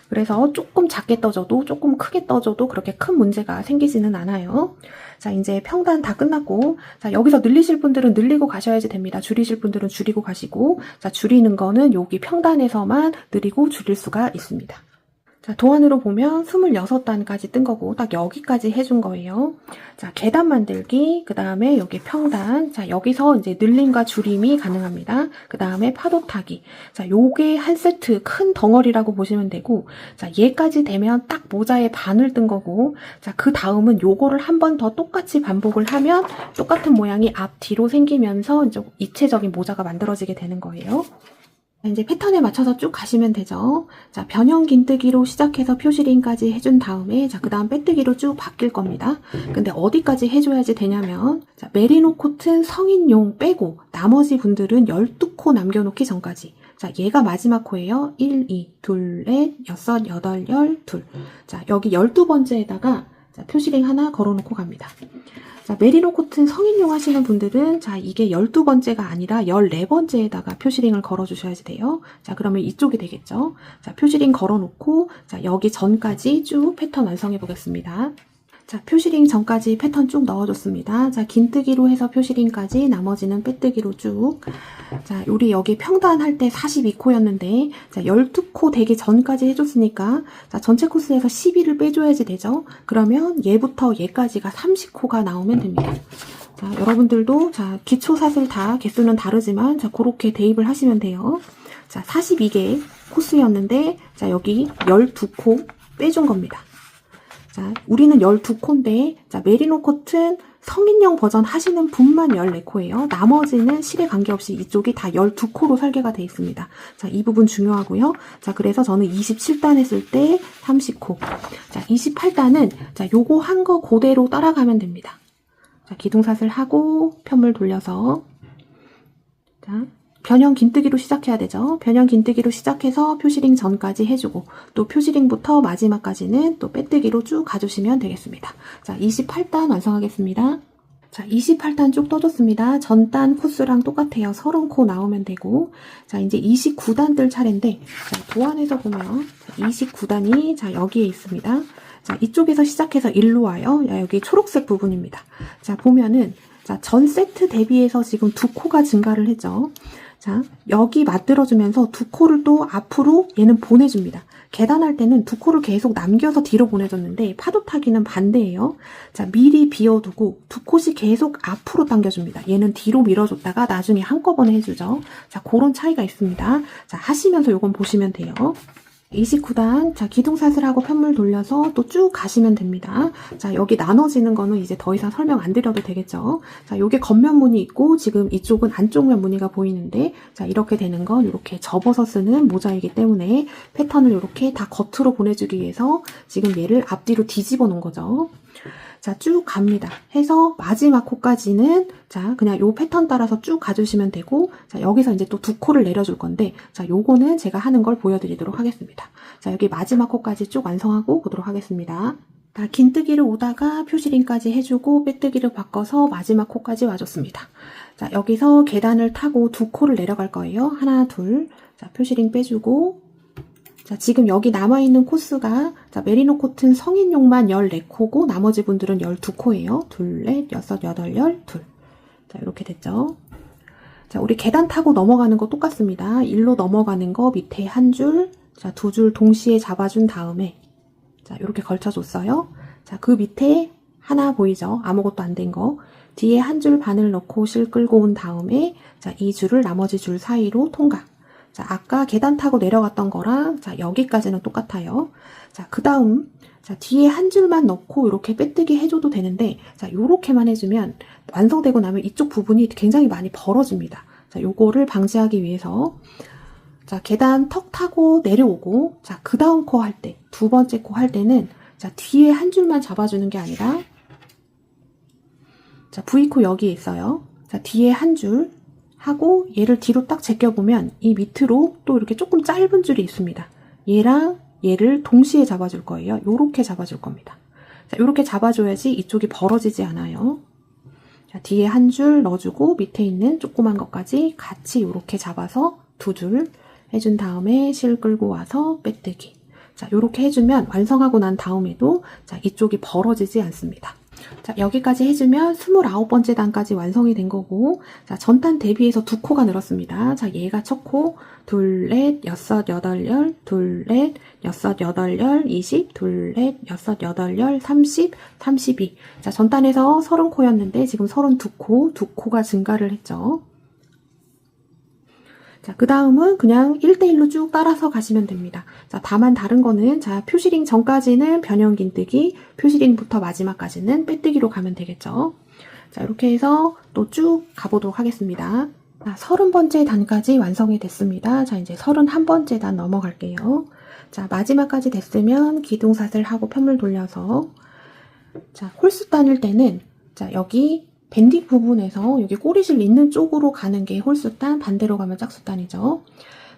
그래서 조금 작게 떠줘도 조금 크게 떠줘도 그렇게 큰 문제가 생기지는 않아요. 자, 이제 평단 다 끝났고, 자, 여기서 늘리실 분들은 늘리고 가셔야지 됩니다. 줄이실 분들은 줄이고 가시고, 자, 줄이는 거는 여기 평단에서만 늘리고 줄일 수가 있습니다. 자, 도안으로 보면 26단까지 뜬 거고 딱 여기까지 해준 거예요. 자, 계단 만들기, 그 다음에 여기 평단, 자, 여기서 이제 늘림과 줄임이 가능합니다. 그 다음에 파도 타기. 자, 요게 한 세트 큰 덩어리라고 보시면 되고, 자, 얘까지 되면 딱 모자의 반을 뜬 거고, 자, 그 다음은 요거를 한 번 더 똑같이 반복을 하면 똑같은 모양이 앞, 뒤로 생기면서 이제 입체적인 모자가 만들어지게 되는 거예요. 이제 패턴에 맞춰서 쭉 가시면 되죠. 자, 변형 긴뜨기로 시작해서 표시링까지 해준 다음에, 자, 그 다음 빼뜨기로 쭉 바뀔 겁니다. 근데 어디까지 해줘야지 되냐면, 자, 메리노 코튼 성인용 빼고, 나머지 분들은 12코 남겨놓기 전까지. 자, 얘가 마지막 코예요. 1, 2, 둘, 넷, 6, 8, 10, 둘. 자, 여기 12번째에다가, 자, 표시링 하나 걸어놓고 갑니다. 자, 메리노 코튼 성인용 하시는 분들은, 자, 이게 12번째가 아니라 14번째에다가 표시링을 걸어주셔야지 돼요. 자, 그러면 이쪽이 되겠죠. 자, 표시링 걸어놓고, 자, 여기 전까지 쭉 패턴 완성해 보겠습니다. 자, 표시링 전까지 패턴 쭉 넣어줬습니다. 자, 긴뜨기로 해서 표시링까지, 나머지는 빼뜨기로 쭉. 자, 우리 여기 평단 할 때 42코였는데, 자, 12코 되기 전까지 해줬으니까, 자, 전체 코스에서 12를 빼줘야지 되죠? 그러면 얘부터 얘까지가 30코가 나오면 됩니다. 자, 여러분들도, 자, 기초사슬 다 개수는 다르지만, 자, 그렇게 대입을 하시면 돼요. 자, 42개 코스였는데, 자, 여기 12코 빼준 겁니다. 자, 우리는 12코인데, 자, 메리노 코튼 성인용 버전 하시는 분만 14코예요. 나머지는 실에 관계없이 이쪽이 다 12코로 설계가 되어 있습니다. 자, 이 부분 중요하고요. 자, 그래서 저는 27단 했을 때 30코. 자, 28단은, 자, 요거 한 거 그대로 따라가면 됩니다. 자, 기둥사슬 하고, 편물 돌려서. 자, 변형 긴뜨기로 시작해야 되죠. 변형 긴뜨기로 시작해서 표시링 전까지 해주고, 또 표시링부터 마지막까지는 또 빼뜨기로 쭉 가주시면 되겠습니다. 자, 28단 완성하겠습니다. 자, 28단 쭉 떠줬습니다. 전단 코스랑 똑같아요. 30코 나오면 되고, 자, 이제 29단 뜰 차례인데, 자, 도안에서 보면 29단이 자, 여기에 있습니다. 자, 이쪽에서 시작해서 일로 와요. 여기 초록색 부분입니다. 자, 보면은, 자, 전 세트 대비해서 지금 2코가 증가를 했죠. 자, 여기 맞들어주면서 2코를 또 앞으로 얘는 보내줍니다. 계단할 때는 2코를 계속 남겨서 뒤로 보내줬는데 파도 타기는 반대예요. 자, 미리 비워두고 2코씩 계속 앞으로 당겨줍니다. 얘는 뒤로 밀어줬다가 나중에 한꺼번에 해주죠. 자, 그런 차이가 있습니다. 자, 하시면서 요건 보시면 돼요. 29단, 자, 기둥사슬하고 편물 돌려서 또 쭉 가시면 됩니다. 자, 여기 나눠지는 거는 이제 더 이상 설명 안 드려도 되겠죠. 자, 요게 겉면 무늬 있고, 지금 이쪽은 안쪽면 무늬가 보이는데, 자, 이렇게 되는 건 이렇게 접어서 쓰는 모자이기 때문에 패턴을 이렇게 다 겉으로 보내주기 위해서 지금 얘를 앞뒤로 뒤집어 놓은 거죠. 자, 쭉 갑니다. 해서 마지막 코까지는, 자, 그냥 요 패턴 따라서 쭉 가주시면 되고, 자, 여기서 이제 또 2코를 내려줄 건데, 자, 요거는 제가 하는 걸 보여드리도록 하겠습니다. 자, 여기 마지막 코까지 쭉 완성하고 보도록 하겠습니다. 자, 긴뜨기를 오다가 표시링까지 해주고, 빼뜨기를 바꿔서 마지막 코까지 와줬습니다. 자, 여기서 계단을 타고 2코를 내려갈 거예요. 하나, 둘. 자, 표시링 빼주고, 자, 지금 여기 남아있는 코스가, 자, 메리노 코튼 성인용만 14코고, 나머지 분들은 12코예요. 둘, 넷, 6, 8, 10, 둘. 자, 이렇게 됐죠. 자, 우리 계단 타고 넘어가는 거 똑같습니다. 일로 넘어가는 거 밑에 한 줄, 자, 2줄 동시에 잡아준 다음에, 자, 이렇게 걸쳐줬어요. 자, 그 밑에 하나 보이죠? 아무것도 안 된 거. 뒤에 한 줄 반을 넣고 실 끌고 온 다음에, 자, 이 줄을 나머지 줄 사이로 통과. 자, 아까 계단 타고 내려갔던 거랑, 자, 여기까지는 똑같아요. 자, 그 다음, 자, 뒤에 한 줄만 넣고 이렇게 빼뜨기 해줘도 되는데, 자, 요렇게만 해주면 완성되고 나면 이쪽 부분이 굉장히 많이 벌어집니다. 자, 요거를 방지하기 위해서, 자, 계단 턱 타고 내려오고, 자, 그 다음 코 할 때, 두 번째 코 할 때는, 자, 뒤에 한 줄만 잡아주는 게 아니라, 자, V코 여기에 있어요. 자, 뒤에 한 줄 하고 얘를 뒤로 딱 제껴보면 이 밑으로 또 이렇게 조금 짧은 줄이 있습니다. 얘랑 얘를 동시에 잡아줄 거예요. 요렇게 잡아줄 겁니다. 자, 요렇게 잡아줘야지 이쪽이 벌어지지 않아요. 자, 뒤에 한 줄 넣어주고 밑에 있는 조그만 것까지 같이 요렇게 잡아서 두 줄 해준 다음에 실 끌고 와서 빼뜨기. 자, 요렇게 해주면 완성하고 난 다음에도 자, 이쪽이 벌어지지 않습니다. 자, 여기까지 해주면 29번째 단까지 완성이 된 거고, 자, 전단 대비해서 두 코가 늘었습니다. 자, 얘가 첫 코, 둘, 넷, 여섯, 여덟, 열, 둘, 넷, 여섯, 여덟, 열, 20, 둘, 넷, 여섯, 여덟, 열, 30, 32. 자, 전단에서 30코였는데 지금 32코, 두 코가 증가를 했죠. 자, 그 다음은 그냥 1대1로 쭉 따라서 가시면 됩니다. 자, 다만 다른 거는, 자, 표시링 전까지는 변형 긴뜨기, 표시링부터 마지막까지는 빼뜨기로 가면 되겠죠. 자, 이렇게 해서 또 쭉 가보도록 하겠습니다. 자, 30번째 단까지 완성이 됐습니다. 자, 이제 31번째 단 넘어갈게요. 자, 마지막까지 됐으면 기둥사슬 하고 편물 돌려서, 자, 홀수 따낼 때는, 자, 여기 밴딩 부분에서 여기 꼬리실 있는 쪽으로 가는 게 홀수단, 반대로 가면 짝수단이죠.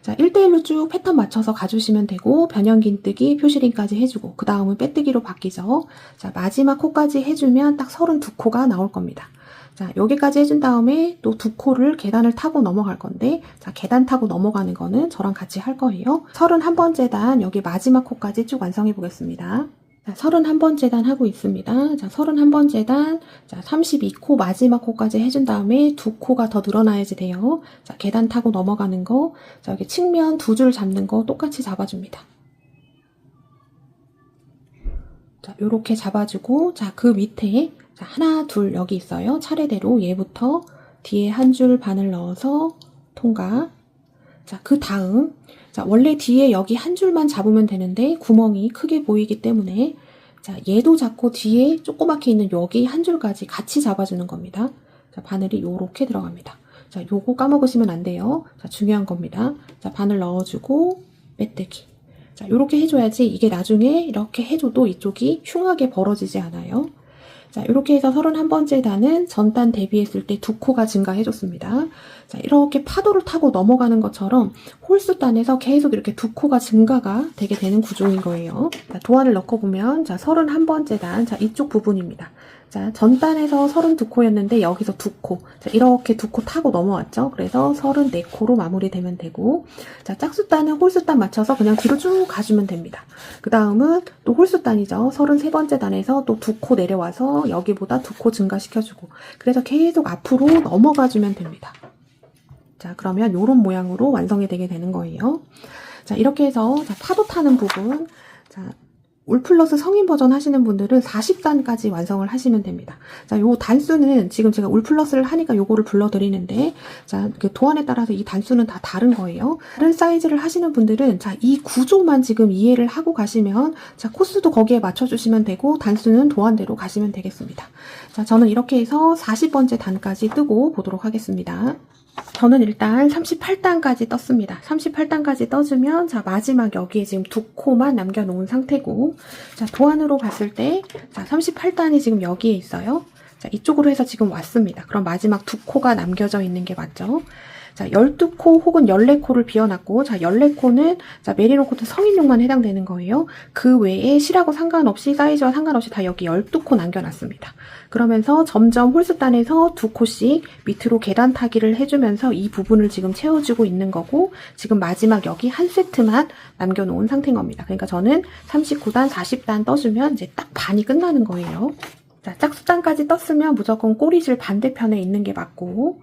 자, 1대1로 쭉 패턴 맞춰서 가주시면 되고, 변형 긴뜨기, 표시링까지 해주고, 그 다음은 빼뜨기로 바뀌죠. 자, 마지막 코까지 해주면 딱 32코가 나올 겁니다. 자, 여기까지 해준 다음에 또 두 코를 계단을 타고 넘어갈 건데, 자, 계단 타고 넘어가는 거는 저랑 같이 할 거예요. 31번째 단, 여기 마지막 코까지 쭉 완성해 보겠습니다. 자, 31번째 단 하고 있습니다. 자, 31번째 단, 자, 32코 마지막 코까지 해준 다음에 두 코가 더 늘어나야지 돼요. 자, 계단 타고 넘어가는 거, 자, 여기 측면 두 줄 잡는 거 똑같이 잡아줍니다. 자, 요렇게 잡아주고, 자, 그 밑에, 자, 하나, 둘 여기 있어요. 차례대로 얘부터 뒤에 한 줄 반을 넣어서 통과. 자, 그 다음, 자, 원래 뒤에 여기 한 줄만 잡으면 되는데 구멍이 크게 보이기 때문에 자, 얘도 잡고 뒤에 조그맣게 있는 여기 한 줄까지 같이 잡아주는 겁니다. 자, 바늘이 요렇게 들어갑니다. 자, 요거 까먹으시면 안 돼요. 자, 중요한 겁니다. 자, 바늘 넣어주고 빼뜨기. 자, 요렇게 해줘야지 이게 나중에 이렇게 해줘도 이쪽이 흉하게 벌어지지 않아요. 자, 이렇게 해서 31번째 단은 전단 대비했을 때 두 코가 증가해줬습니다. 자, 이렇게 파도를 타고 넘어가는 것처럼 홀수 단에서 계속 이렇게 두 코가 증가가 되게 되는 구조인 거예요. 자, 도안을 넣고 보면, 자, 31번째 단, 자, 이쪽 부분입니다. 자, 전단에서 32코였는데 여기서 두 코. 자, 이렇게 두 코 타고 넘어왔죠. 그래서 34코로 마무리되면 되고, 자, 짝수단은 홀수단 맞춰서 그냥 뒤로 쭉 가주면 됩니다. 그 다음은 또 홀수단이죠. 33번째 단에서 또 두 코 내려와서 여기보다 두 코 증가시켜주고, 그래서 계속 앞으로 넘어가주면 됩니다. 자, 그러면 이런 모양으로 완성이 되게 되는 거예요. 자, 이렇게 해서 자, 파도 타는 부분, 자, 울플러스 성인 버전 하시는 분들은 40단까지 완성을 하시면 됩니다. 자, 요 단수는 지금 제가 울플러스를 하니까 요거를 불러드리는데, 자, 그 도안에 따라서 이 단수는 다 다른 거예요. 다른 사이즈를 하시는 분들은, 자, 이 구조만 지금 이해를 하고 가시면, 자, 코스도 거기에 맞춰주시면 되고, 단수는 도안대로 가시면 되겠습니다. 자, 저는 이렇게 해서 40번째 단까지 뜨고 보도록 하겠습니다. 저는 일단 38단까지 떴습니다. 38단까지 떠주면, 자, 마지막 여기에 지금 두 코만 남겨놓은 상태고, 자, 도안으로 봤을 때, 자, 38단이 지금 여기에 있어요. 자, 이쪽으로 해서 지금 왔습니다. 그럼 마지막 두 코가 남겨져 있는 게 맞죠? 자, 12코 혹은 14코를 비워놨고, 자, 14코는, 자, 메리노 코트 성인용만 해당되는 거예요. 그 외에 실하고 상관없이, 사이즈와 상관없이 다 여기 12코 남겨놨습니다. 그러면서 점점 홀수단에서 두 코씩 밑으로 계단 타기를 해주면서 이 부분을 지금 채워주고 있는 거고, 지금 마지막 여기 한 세트만 남겨놓은 상태인 겁니다. 그러니까 저는 39단, 40단 떠주면 이제 딱 반이 끝나는 거예요. 자, 짝수단까지 떴으면 무조건 꼬리줄 반대편에 있는 게 맞고,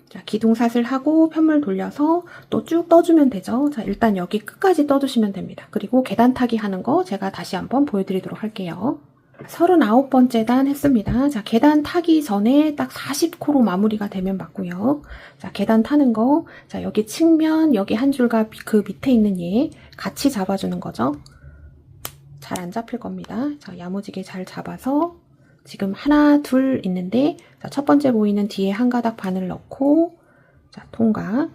자, 기둥사슬 하고 편물 돌려서 또 쭉 떠주면 되죠. 자, 일단 여기 끝까지 떠주시면 됩니다. 그리고 계단 타기 하는 거 제가 다시 한번 보여드리도록 할게요. 39번째 단 했습니다. 자, 계단 타기 전에 딱 40코로 마무리가 되면 맞고요. 자, 계단 타는 거, 자, 여기 측면, 여기 한 줄과 그 밑에 있는 얘 같이 잡아주는 거죠. 잘 안 잡힐 겁니다. 자, 야무지게 잘 잡아서 지금 하나, 둘 있는데, 자, 첫 번째 보이는 뒤에 한 가닥 바늘 넣고, 자, 통과.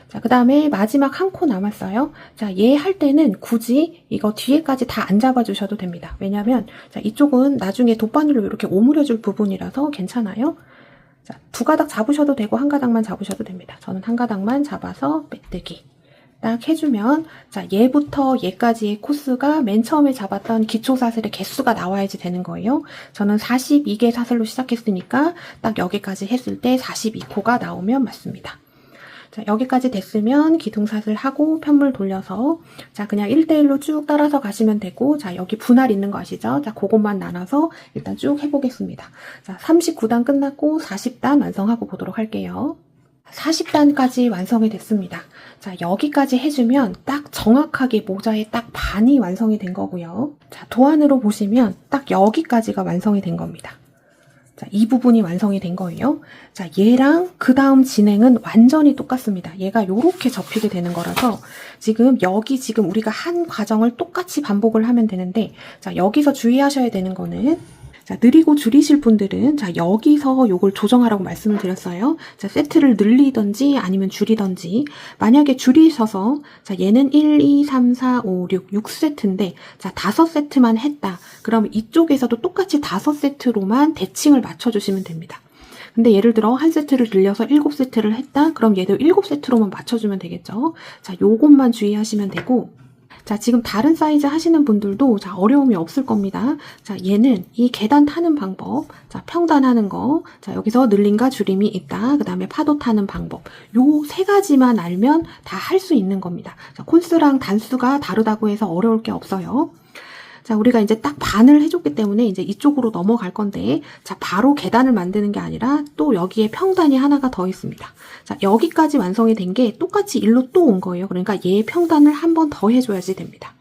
자, 그 다음에 마지막 한 코 남았어요. 자, 얘 할 때는 굳이 이거 뒤에까지 다 안 잡아주셔도 됩니다. 왜냐면, 자, 이쪽은 나중에 돗바늘로 이렇게 오므려줄 부분이라서 괜찮아요. 자, 두 가닥 잡으셔도 되고, 한 가닥만 잡으셔도 됩니다. 저는 한 가닥만 잡아서 빼뜨기. 딱 해주면, 자, 얘부터 얘까지의 코스가 맨 처음에 잡았던 기초 사슬의 개수가 나와야지 되는 거예요. 저는 42개 사슬로 시작했으니까, 딱 여기까지 했을 때 42코가 나오면 맞습니다. 자, 여기까지 됐으면 기둥사슬 하고 편물 돌려서 자, 그냥 1대1로 쭉 따라서 가시면 되고 자, 여기 분할 있는 거 아시죠? 자, 그것만 나눠서 일단 쭉 해보겠습니다. 자, 39단 끝났고 40단 완성하고 보도록 할게요. 40단까지 완성이 됐습니다. 자, 여기까지 해주면 딱 정확하게 모자의 딱 반이 완성이 된 거고요. 자, 도안으로 보시면 딱 여기까지가 완성이 된 겁니다. 자, 이 부분이 완성이 된 거예요. 자, 얘랑 그 다음 진행은 완전히 똑같습니다. 얘가 요렇게 접히게 되는 거라서 지금 우리가 한 과정을 똑같이 반복을 하면 되는데 자, 여기서 주의하셔야 되는 거는 자, 느리고 줄이실 분들은 자, 여기서 요걸 조정하라고 말씀을 드렸어요. 자, 세트를 늘리던지 아니면 줄이던지 만약에 줄이셔서 자, 얘는 1, 2, 3, 4, 5, 6세트인데 자, 5세트만 했다. 그럼 이쪽에서도 똑같이 5세트로만 대칭을 맞춰주시면 됩니다. 근데 예를 들어 한 세트를 늘려서 7세트를 했다. 그럼 얘도 7세트로만 맞춰주면 되겠죠. 자, 요것만 주의하시면 되고 자, 지금 다른 사이즈 하시는 분들도 자, 어려움이 없을 겁니다. 자, 얘는 이 계단 타는 방법, 자, 평단 하는 거, 자, 여기서 늘림과 줄임이 있다. 그 다음에 파도 타는 방법. 요 세 가지만 알면 다 할 수 있는 겁니다. 자, 콘스랑 단수가 다르다고 해서 어려울 게 없어요. 자, 우리가 이제 딱 반을 해줬기 때문에 이제 이쪽으로 넘어갈 건데, 자, 바로 계단을 만드는 게 아니라 또 여기에 평단이 하나가 더 있습니다. 자, 여기까지 완성이 된 게 똑같이 일로 또 온 거예요. 그러니까 얘 평단을 한 번 더 해줘야지 됩니다.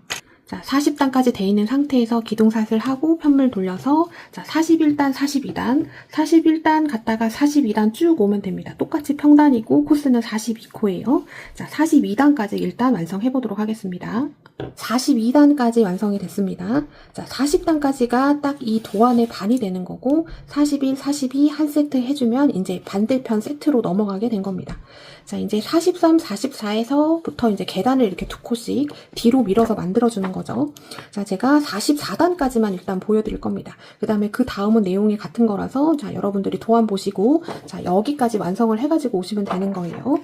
자, 40단까지 돼 있는 상태에서 기둥사슬 하고 편물 돌려서 자, 41단, 42단, 41단 갔다가 42단 쭉 오면 됩니다. 똑같이 평단이고 코스는 42코예요. 자, 42단까지 일단 완성해 보도록 하겠습니다. 42단까지 완성이 됐습니다. 자, 40단까지가 딱 이 도안의 반이 되는 거고 41, 42 한 세트 해주면 이제 반대편 세트로 넘어가게 된 겁니다. 자, 이제 43, 44에서부터 이제 계단을 이렇게 2코씩 뒤로 밀어서 만들어주는 거죠. 자, 제가 44단까지만 일단 보여드릴 겁니다. 그 다음에 그 다음은 내용이 같은 거라서 자, 여러분들이 도안 보시고 자, 여기까지 완성을 해가지고 오시면 되는 거예요.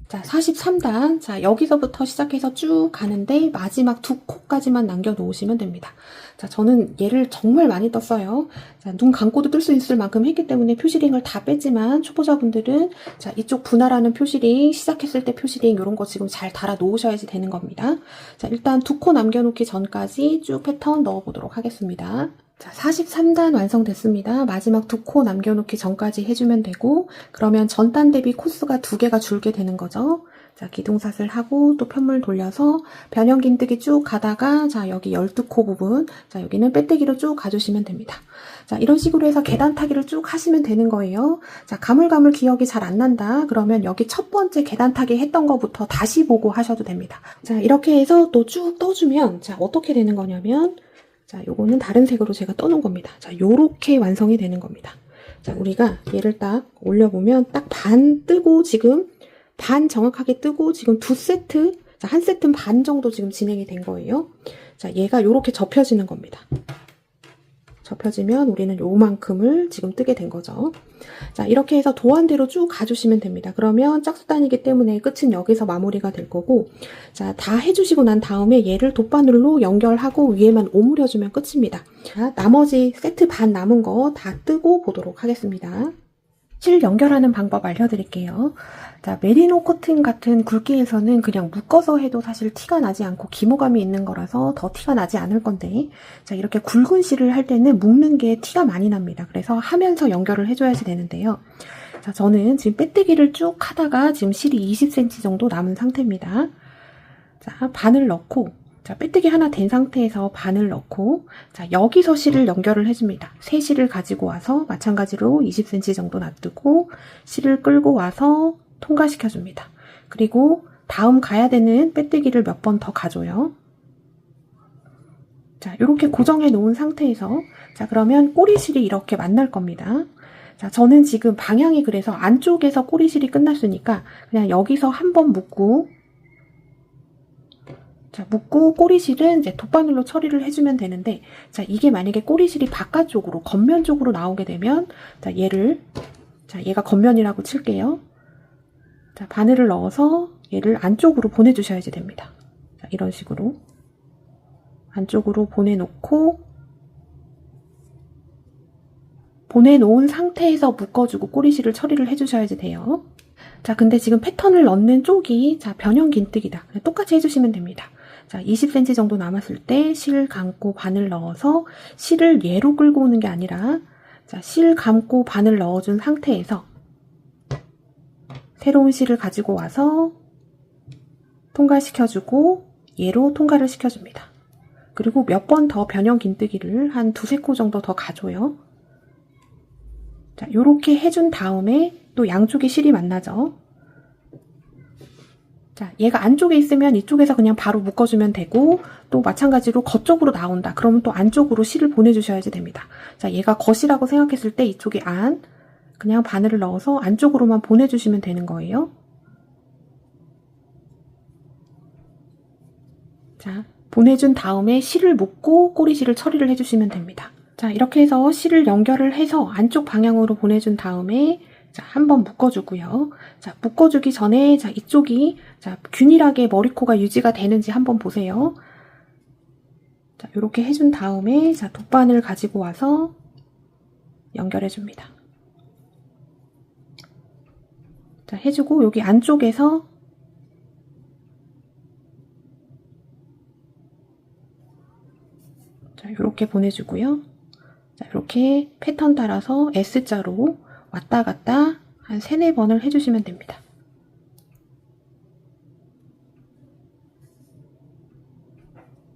자, 43단. 자, 여기서부터 시작해서 쭉 가는데 마지막 2코까지만 남겨놓으시면 됩니다. 자, 저는 얘를 정말 많이 떴어요. 자, 눈 감고도 뜰 수 있을 만큼 했기 때문에 표시링을 다 뺐지만 초보자분들은 자, 이쪽 분할하는 표시링, 시작했을 때 표시링 이런 거 지금 잘 달아 놓으셔야지 되는 겁니다. 자, 일단 2코 남겨놓기 전까지 쭉 패턴 넣어보도록 하겠습니다. 자, 43단 완성됐습니다. 마지막 2코 남겨놓기 전까지 해주면 되고 그러면 전단 대비 코스가 2개가 줄게 되는 거죠. 자, 기둥사슬 하고 또 편물 돌려서 변형긴뜨기 쭉 가다가 자, 여기 12코 부분 자, 여기는 빼뜨기로 쭉 가주시면 됩니다. 자, 이런 식으로 해서 계단 타기를 쭉 하시면 되는 거예요. 자, 가물가물 기억이 잘 안 난다. 그러면 여기 첫 번째 계단 타기 했던 거부터 다시 보고 하셔도 됩니다. 자, 이렇게 해서 또 쭉 떠주면 자, 어떻게 되는 거냐면 자, 요거는 다른 색으로 제가 떠놓은 겁니다. 자, 요렇게 완성이 되는 겁니다. 자, 우리가 얘를 딱 올려보면 딱 반 뜨고 지금 반 정확하게 뜨고 지금 2세트, 자, 한 세트 반 정도 지금 진행이 된 거예요. 자, 얘가 요렇게 접혀지는 겁니다. 접혀지면 우리는 요만큼을 지금 뜨게 된 거죠. 자, 이렇게 해서 도안대로 쭉 가주시면 됩니다. 그러면 짝수단이기 때문에 끝은 여기서 마무리가 될 거고 자, 다 해주시고 난 다음에 얘를 돗바늘로 연결하고 위에만 오므려주면 끝입니다. 자, 나머지 세트 반 남은 거 다 뜨고 보도록 하겠습니다. 실 연결하는 방법 알려드릴게요. 자, 메리노 코튼 같은 굵기에서는 그냥 묶어서 해도 사실 티가 나지 않고 기모감이 있는 거라서 더 티가 나지 않을 건데 자, 이렇게 굵은 실을 할 때는 묶는 게 티가 많이 납니다. 그래서 하면서 연결을 해줘야지 되는데요. 자, 저는 지금 빼뜨기를 쭉 하다가 지금 실이 20cm 정도 남은 상태입니다. 자, 반을 넣고 자, 빼뜨기 하나 된 상태에서 반을 넣고 자, 여기서 실을 연결을 해줍니다. 새 실을 가지고 와서 마찬가지로 20cm 정도 놔두고 실을 끌고 와서 통과시켜줍니다. 그리고 다음 가야 되는 빼뜨기를 몇 번 더 가줘요. 자, 이렇게 고정해 놓은 상태에서 자, 그러면 꼬리실이 이렇게 만날 겁니다. 자, 저는 지금 방향이 그래서 안쪽에서 꼬리실이 끝났으니까 그냥 여기서 한번 묶고, 자, 묶고 꼬리실은 이제 돗바늘로 처리를 해주면 되는데, 자, 이게 만약에 꼬리실이 바깥쪽으로, 겉면 쪽으로 나오게 되면, 자, 얘가 겉면이라고 칠게요. 자, 바늘을 넣어서 얘를 안쪽으로 보내주셔야지 됩니다. 자, 이런 식으로. 안쪽으로 보내놓고, 보내놓은 상태에서 묶어주고 꼬리실을 처리를 해주셔야지 돼요. 자, 근데 지금 패턴을 넣는 쪽이, 자, 변형 긴뜨기다. 똑같이 해주시면 됩니다. 자, 20cm 정도 남았을 때 실 감고 바늘 넣어서 실을 얘로 끌고 오는 게 아니라, 자, 실 감고 바늘 넣어준 상태에서 새로운 실을 가지고 와서 통과시켜주고 얘로 통과를 시켜줍니다. 그리고 몇 번 더 변형 긴뜨기를 한 2~3코 정도 더 가줘요. 자, 요렇게 해준 다음에 또 양쪽에 실이 만나죠. 자, 얘가 안쪽에 있으면 이쪽에서 그냥 바로 묶어주면 되고, 또 마찬가지로 겉쪽으로 나온다. 그러면 또 안쪽으로 실을 보내주셔야지 됩니다. 자, 얘가 겉이라고 생각했을 때 이쪽이 안, 그냥 바늘을 넣어서 안쪽으로만 보내주시면 되는 거예요. 자, 보내준 다음에 실을 묶고 꼬리실을 처리를 해주시면 됩니다. 자, 이렇게 해서 실을 연결을 해서 안쪽 방향으로 보내준 다음에, 자, 한번 묶어주고요. 자, 묶어주기 전에, 자, 이쪽이, 자, 균일하게 머리코가 유지가 되는지 한번 보세요. 자, 요렇게 해준 다음에, 자, 돗바늘 가지고 와서 연결해줍니다. 자, 해주고, 여기 안쪽에서, 자, 요렇게 보내주고요. 자, 이렇게 패턴 따라서 S자로 왔다 갔다 한 3~4번을 해주시면 됩니다.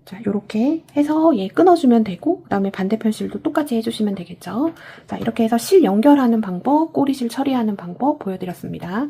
자, 요렇게 해서 얘 끊어주면 되고, 그 다음에 반대편 실도 똑같이 해주시면 되겠죠. 자, 이렇게 해서 실 연결하는 방법, 꼬리실 처리하는 방법 보여드렸습니다.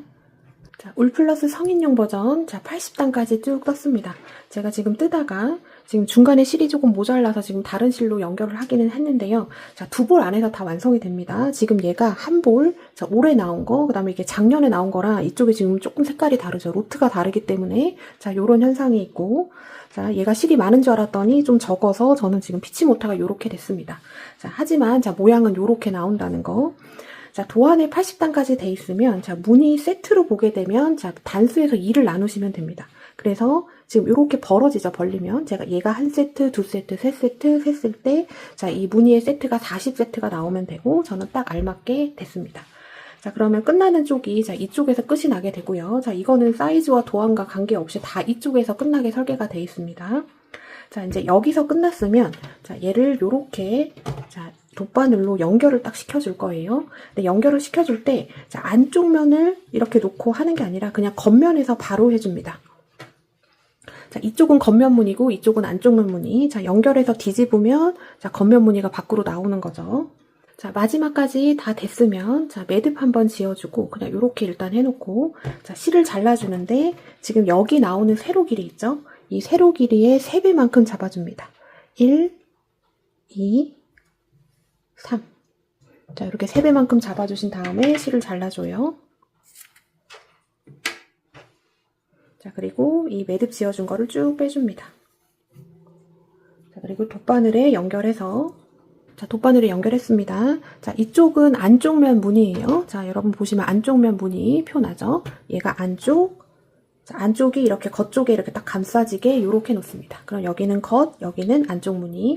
자, 울플러스 성인용 버전, 자, 80단까지 쭉 떴습니다. 제가 지금 뜨다가 지금 중간에 실이 조금 모자라서 지금 다른 실로 연결을 하기는 했는데요. 자, 2볼 안에서 다 완성이 됩니다. 지금 얘가 한 볼, 자, 올해 나온 거, 그 다음에 이게 작년에 나온 거라 이쪽에 지금 조금 색깔이 다르죠. 로트가 다르기 때문에, 자, 요런 현상이 있고, 자, 얘가 실이 많은 줄 알았더니 좀 적어서 저는 지금 피치 모타가 요렇게 됐습니다. 자, 하지만, 자, 모양은 요렇게 나온다는 거. 자, 도안에 80단까지 돼 있으면, 자, 무늬 세트로 보게 되면, 자, 단수에서 2를 나누시면 됩니다. 그래서 지금 이렇게 벌어지죠, 벌리면. 제가 얘가 한 세트, 2세트, 3세트 했을 때, 자, 이 무늬의 세트가 40세트가 나오면 되고, 저는 딱 알맞게 됐습니다. 자, 그러면 끝나는 쪽이, 자, 이쪽에서 끝이 나게 되고요. 자, 이거는 사이즈와 도안과 관계없이 다 이쪽에서 끝나게 설계가 돼 있습니다. 자, 이제 여기서 끝났으면, 자, 얘를 요렇게, 자, 돗바늘로 연결을 딱 시켜줄 거예요. 근데 연결을 시켜줄 때, 자, 안쪽 면을 이렇게 놓고 하는 게 아니라 그냥 겉면에서 바로 해줍니다. 자, 이쪽은 겉면 무늬고 이쪽은 안쪽면 무늬. 자, 연결해서 뒤집으면, 자, 겉면 무늬가 밖으로 나오는 거죠. 자, 마지막까지 다 됐으면, 자, 매듭 한번 지어주고, 그냥 요렇게 일단 해놓고, 자, 실을 잘라주는데, 지금 여기 나오는 세로 길이 있죠? 이 세로 길이의 3배만큼 잡아줍니다. 1, 2, 3. 자, 이렇게 3배만큼 잡아주신 다음에 실을 잘라줘요. 자, 그리고 이 매듭 지어준 거를 쭉 빼줍니다. 자, 그리고 돗바늘에 연결해서, 자, 돗바늘에 연결했습니다. 자, 이쪽은 안쪽면 무늬예요. 자, 여러분 보시면 안쪽면 무늬 표 나죠? 얘가 안쪽, 자, 안쪽이 이렇게 겉쪽에 이렇게 딱 감싸지게 요렇게 놓습니다. 그럼 여기는 겉, 여기는 안쪽 무늬.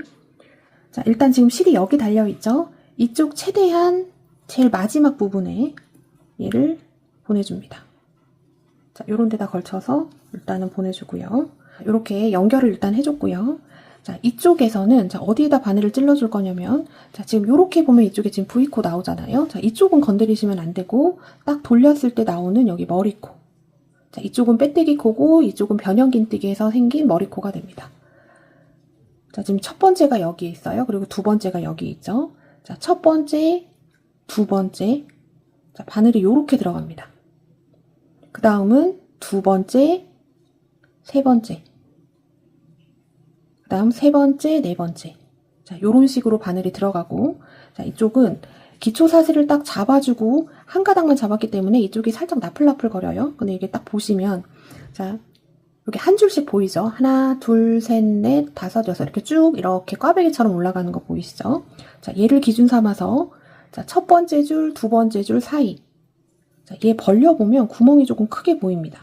자, 일단 지금 실이 여기 달려있죠? 이쪽 최대한 제일 마지막 부분에 얘를 보내줍니다. 자, 요런 데다 걸쳐서 일단은 보내주고요. 요렇게 연결을 일단 해줬고요. 자, 이쪽에서는, 자, 어디에다 바늘을 찔러줄 거냐면, 자, 지금 요렇게 보면 이쪽에 지금 V코 나오잖아요. 자, 이쪽은 건드리시면 안 되고, 딱 돌렸을 때 나오는 여기 머리코. 자, 이쪽은 빼뜨기 코고, 이쪽은 변형 긴뜨기에서 생긴 머리코가 됩니다. 자, 지금 첫 번째가 여기 있어요. 그리고 두 번째가 여기 있죠. 자, 첫 번째, 두 번째. 자, 바늘이 요렇게 들어갑니다. 그 다음은 두 번째, 세 번째. 그 다음 세 번째, 네 번째. 자, 요런 식으로 바늘이 들어가고, 자, 이쪽은 기초 사슬을 딱 잡아주고 한 가닥만 잡았기 때문에 이쪽이 살짝 나풀나풀 거려요. 근데 이게 딱 보시면 자 여기 한 줄씩 보이죠? 하나, 둘, 셋, 넷, 다섯, 여섯 이렇게 쭉 이렇게 꽈배기처럼 올라가는 거 보이시죠? 자, 얘를 기준 삼아서 자, 첫 번째 줄, 두 번째 줄 사이 자, 얘 벌려보면 구멍이 조금 크게 보입니다.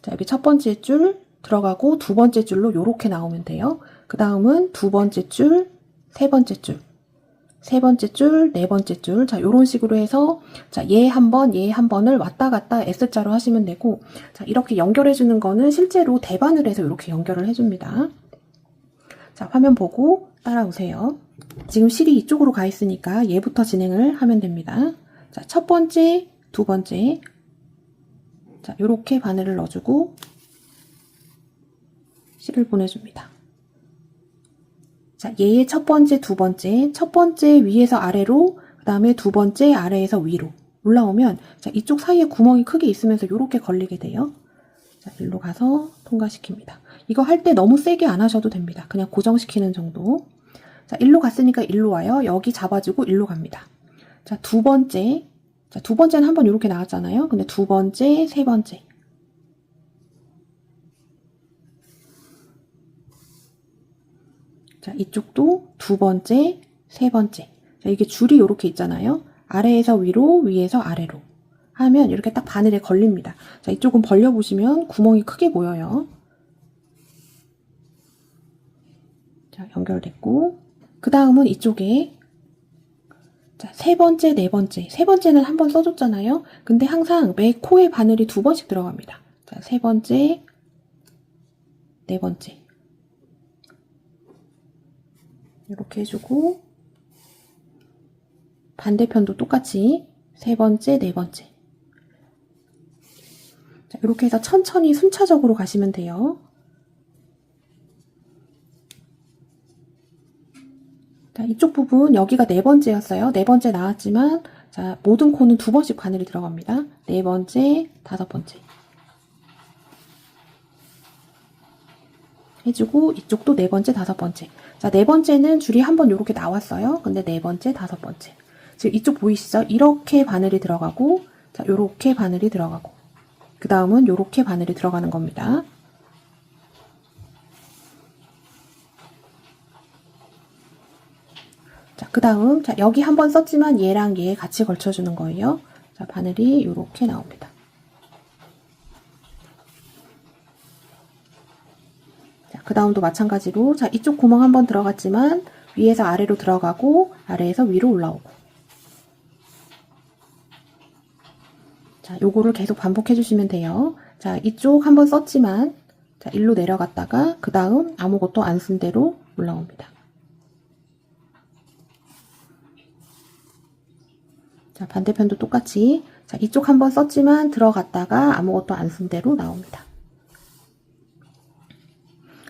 자, 여기 첫 번째 줄 들어가고 두 번째 줄로 이렇게 나오면 돼요. 그 다음은 두 번째 줄, 세 번째 줄, 세 번째 줄, 네 번째 줄. 자, 요런 식으로 해서 자, 얘 한 번, 얘 한 번을 왔다 갔다 S자로 하시면 되고 자, 이렇게 연결해 주는 거는 실제로 대바늘 해서 이렇게 연결을 해 줍니다. 자, 화면 보고 따라오세요. 지금 실이 이쪽으로 가 있으니까 얘부터 진행을 하면 됩니다. 자, 첫 번째, 두 번째. 자, 요렇게 바늘을 넣어주고 실을 보내줍니다. 자, 얘의 첫 번째, 두 번째, 첫 번째 위에서 아래로, 그 다음에 두 번째 아래에서 위로 올라오면 자, 이쪽 사이에 구멍이 크게 있으면서 이렇게 걸리게 돼요. 자, 일로 가서 통과시킵니다. 이거 할 때 너무 세게 안 하셔도 됩니다. 그냥 고정시키는 정도. 자, 일로 갔으니까 일로 와요. 여기 잡아주고 일로 갑니다. 자, 두 번째. 자, 두 번째는 한번 이렇게 나왔잖아요. 근데 두 번째, 세 번째. 자, 이쪽도 두 번째, 세 번째. 자, 이게 줄이 이렇게 있잖아요. 아래에서 위로, 위에서 아래로 하면 이렇게 딱 바늘에 걸립니다. 자, 이쪽은 벌려보시면 구멍이 크게 보여요. 자, 연결됐고 그 다음은 이쪽에 자, 세 번째, 네 번째. 세 번째는 한 번 써줬잖아요. 근데 항상 매 코에 바늘이 두 번씩 들어갑니다. 자, 세 번째, 네 번째. 이렇게 해주고 반대편도 똑같이 세 번째, 네 번째. 자, 이렇게 해서 천천히 순차적으로 가시면 돼요. 자, 이쪽 부분 여기가 네 번째였어요. 네 번째 나왔지만 자, 모든 코는 두 번씩 바늘이 들어갑니다. 네 번째, 다섯 번째. 해주고 이쪽도 네 번째, 다섯 번째. 자, 네 번째는 줄이 한 번 이렇게 나왔어요. 근데 네 번째, 다섯 번째. 지금 이쪽 보이시죠? 이렇게 바늘이 들어가고 자, 요렇게 바늘이 들어가고 그 다음은 요렇게 바늘이 들어가는 겁니다. 자, 그 다음 자, 여기 한 번 썼지만 얘랑 얘 같이 걸쳐주는 거예요. 자, 바늘이 이렇게 나옵니다. 자, 그 다음도 마찬가지로 자, 이쪽 구멍 한 번 들어갔지만 위에서 아래로 들어가고 아래에서 위로 올라오고 자, 요거를 계속 반복해 주시면 돼요. 자, 이쪽 한 번 썼지만 자, 일로 내려갔다가 그 다음 아무것도 안 쓴 대로 올라옵니다. 자, 반대편도 똑같이 자, 이쪽 한 번 썼지만 들어갔다가 아무것도 안 쓴 대로 나옵니다.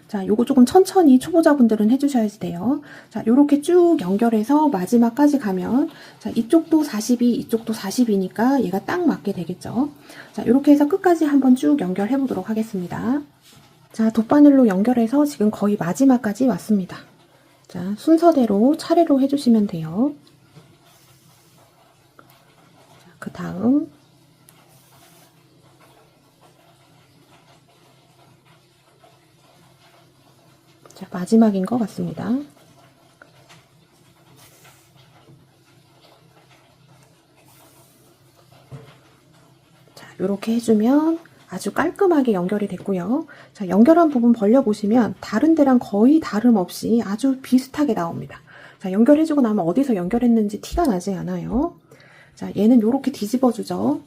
자, 요거 조금 천천히 초보자분들은 해주셔야지 돼요. 자, 요렇게 쭉 연결해서 마지막까지 가면 자, 이쪽도 42, 이쪽도 42니까 얘가 딱 맞게 되겠죠. 자, 요렇게 해서 끝까지 한번 쭉 연결해 보도록 하겠습니다. 자, 돗바늘로 연결해서 지금 거의 마지막까지 왔습니다. 자, 순서대로 차례로 해주시면 돼요. 자, 그 다음 자, 마지막인 것 같습니다. 자, 이렇게 해주면 아주 깔끔하게 연결이 됐고요. 자, 연결한 부분 벌려보시면 다른 데랑 거의 다름없이 아주 비슷하게 나옵니다. 자, 연결해주고 나면 어디서 연결했는지 티가 나지 않아요. 자, 얘는 이렇게 뒤집어주죠.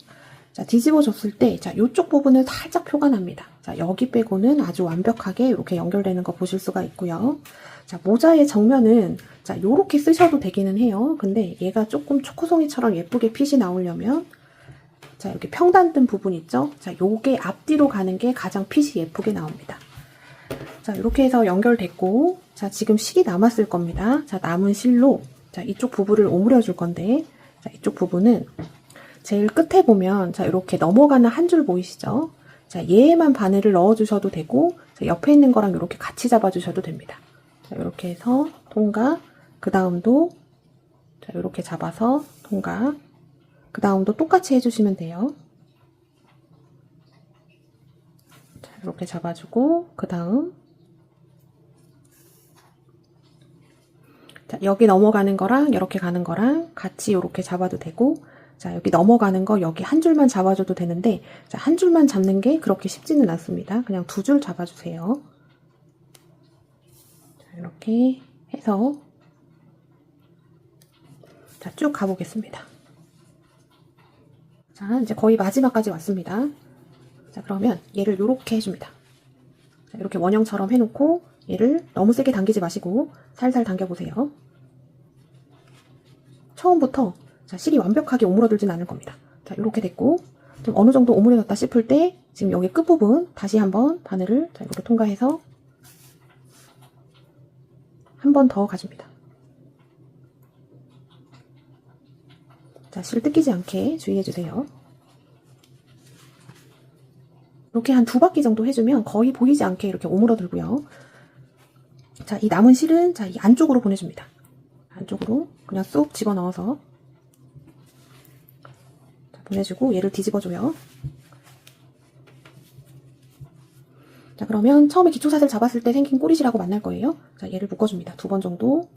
자, 뒤집어줬을 때, 자, 요쪽 부분은 살짝 표가 납니다. 자, 여기 빼고는 아주 완벽하게 이렇게 연결되는 거 보실 수가 있고요. 자, 모자의 정면은, 자, 요렇게 쓰셔도 되기는 해요. 근데 얘가 조금 초코송이처럼 예쁘게 핏이 나오려면, 자, 이렇게 평단 뜬 부분 있죠? 자, 요게 앞뒤로 가는 게 가장 핏이 예쁘게 나옵니다. 자, 이렇게 해서 연결됐고, 자, 지금 실이 남았을 겁니다. 자, 남은 실로, 자, 이쪽 부분을 오므려 줄 건데, 자, 이쪽 부분은, 제일 끝에 보면 자 이렇게 넘어가는 한 줄 보이시죠? 자 얘에만 바늘을 넣어주셔도 되고 자, 옆에 있는 거랑 이렇게 같이 잡아주셔도 됩니다. 자 이렇게 해서 통과 그 다음도 자, 이렇게 잡아서 통과. 그 다음도 똑같이 해주시면 돼요. 자, 이렇게 잡아주고, 그 다음. 자, 여기 넘어가는 거랑 이렇게 가는 거랑 같이 이렇게 잡아도 되고, 자, 여기 넘어가는 거 여기 한 줄만 잡아줘도 되는데, 자, 한 줄만 잡는 게 그렇게 쉽지는 않습니다. 그냥 두 줄 잡아주세요. 자, 이렇게 해서, 자, 쭉 가보겠습니다. 자, 이제 거의 마지막까지 왔습니다. 자, 그러면 얘를 이렇게 해줍니다. 자, 이렇게 원형처럼 해놓고 얘를 너무 세게 당기지 마시고 살살 당겨보세요. 처음부터 자, 실이 완벽하게 오므러들진 않을 겁니다. 자, 이렇게 됐고 좀 어느 정도 오므려졌다 싶을 때 지금 여기 끝부분 다시 한번 바늘을 자, 이렇게 통과해서 한 번 더 가줍니다. 자, 실 뜯기지 않게 주의해주세요. 이렇게 한 2바퀴 정도 해주면 거의 보이지 않게 이렇게 오므러들고요. 자, 이 남은 실은 자, 이 안쪽으로 보내줍니다. 안쪽으로 그냥 쏙 집어넣어서 자, 보내주고 얘를 뒤집어줘요. 자, 그러면 처음에 기초사슬 잡았을 때 생긴 꼬리실하고 만날 거예요. 자, 얘를 묶어줍니다. 2번 정도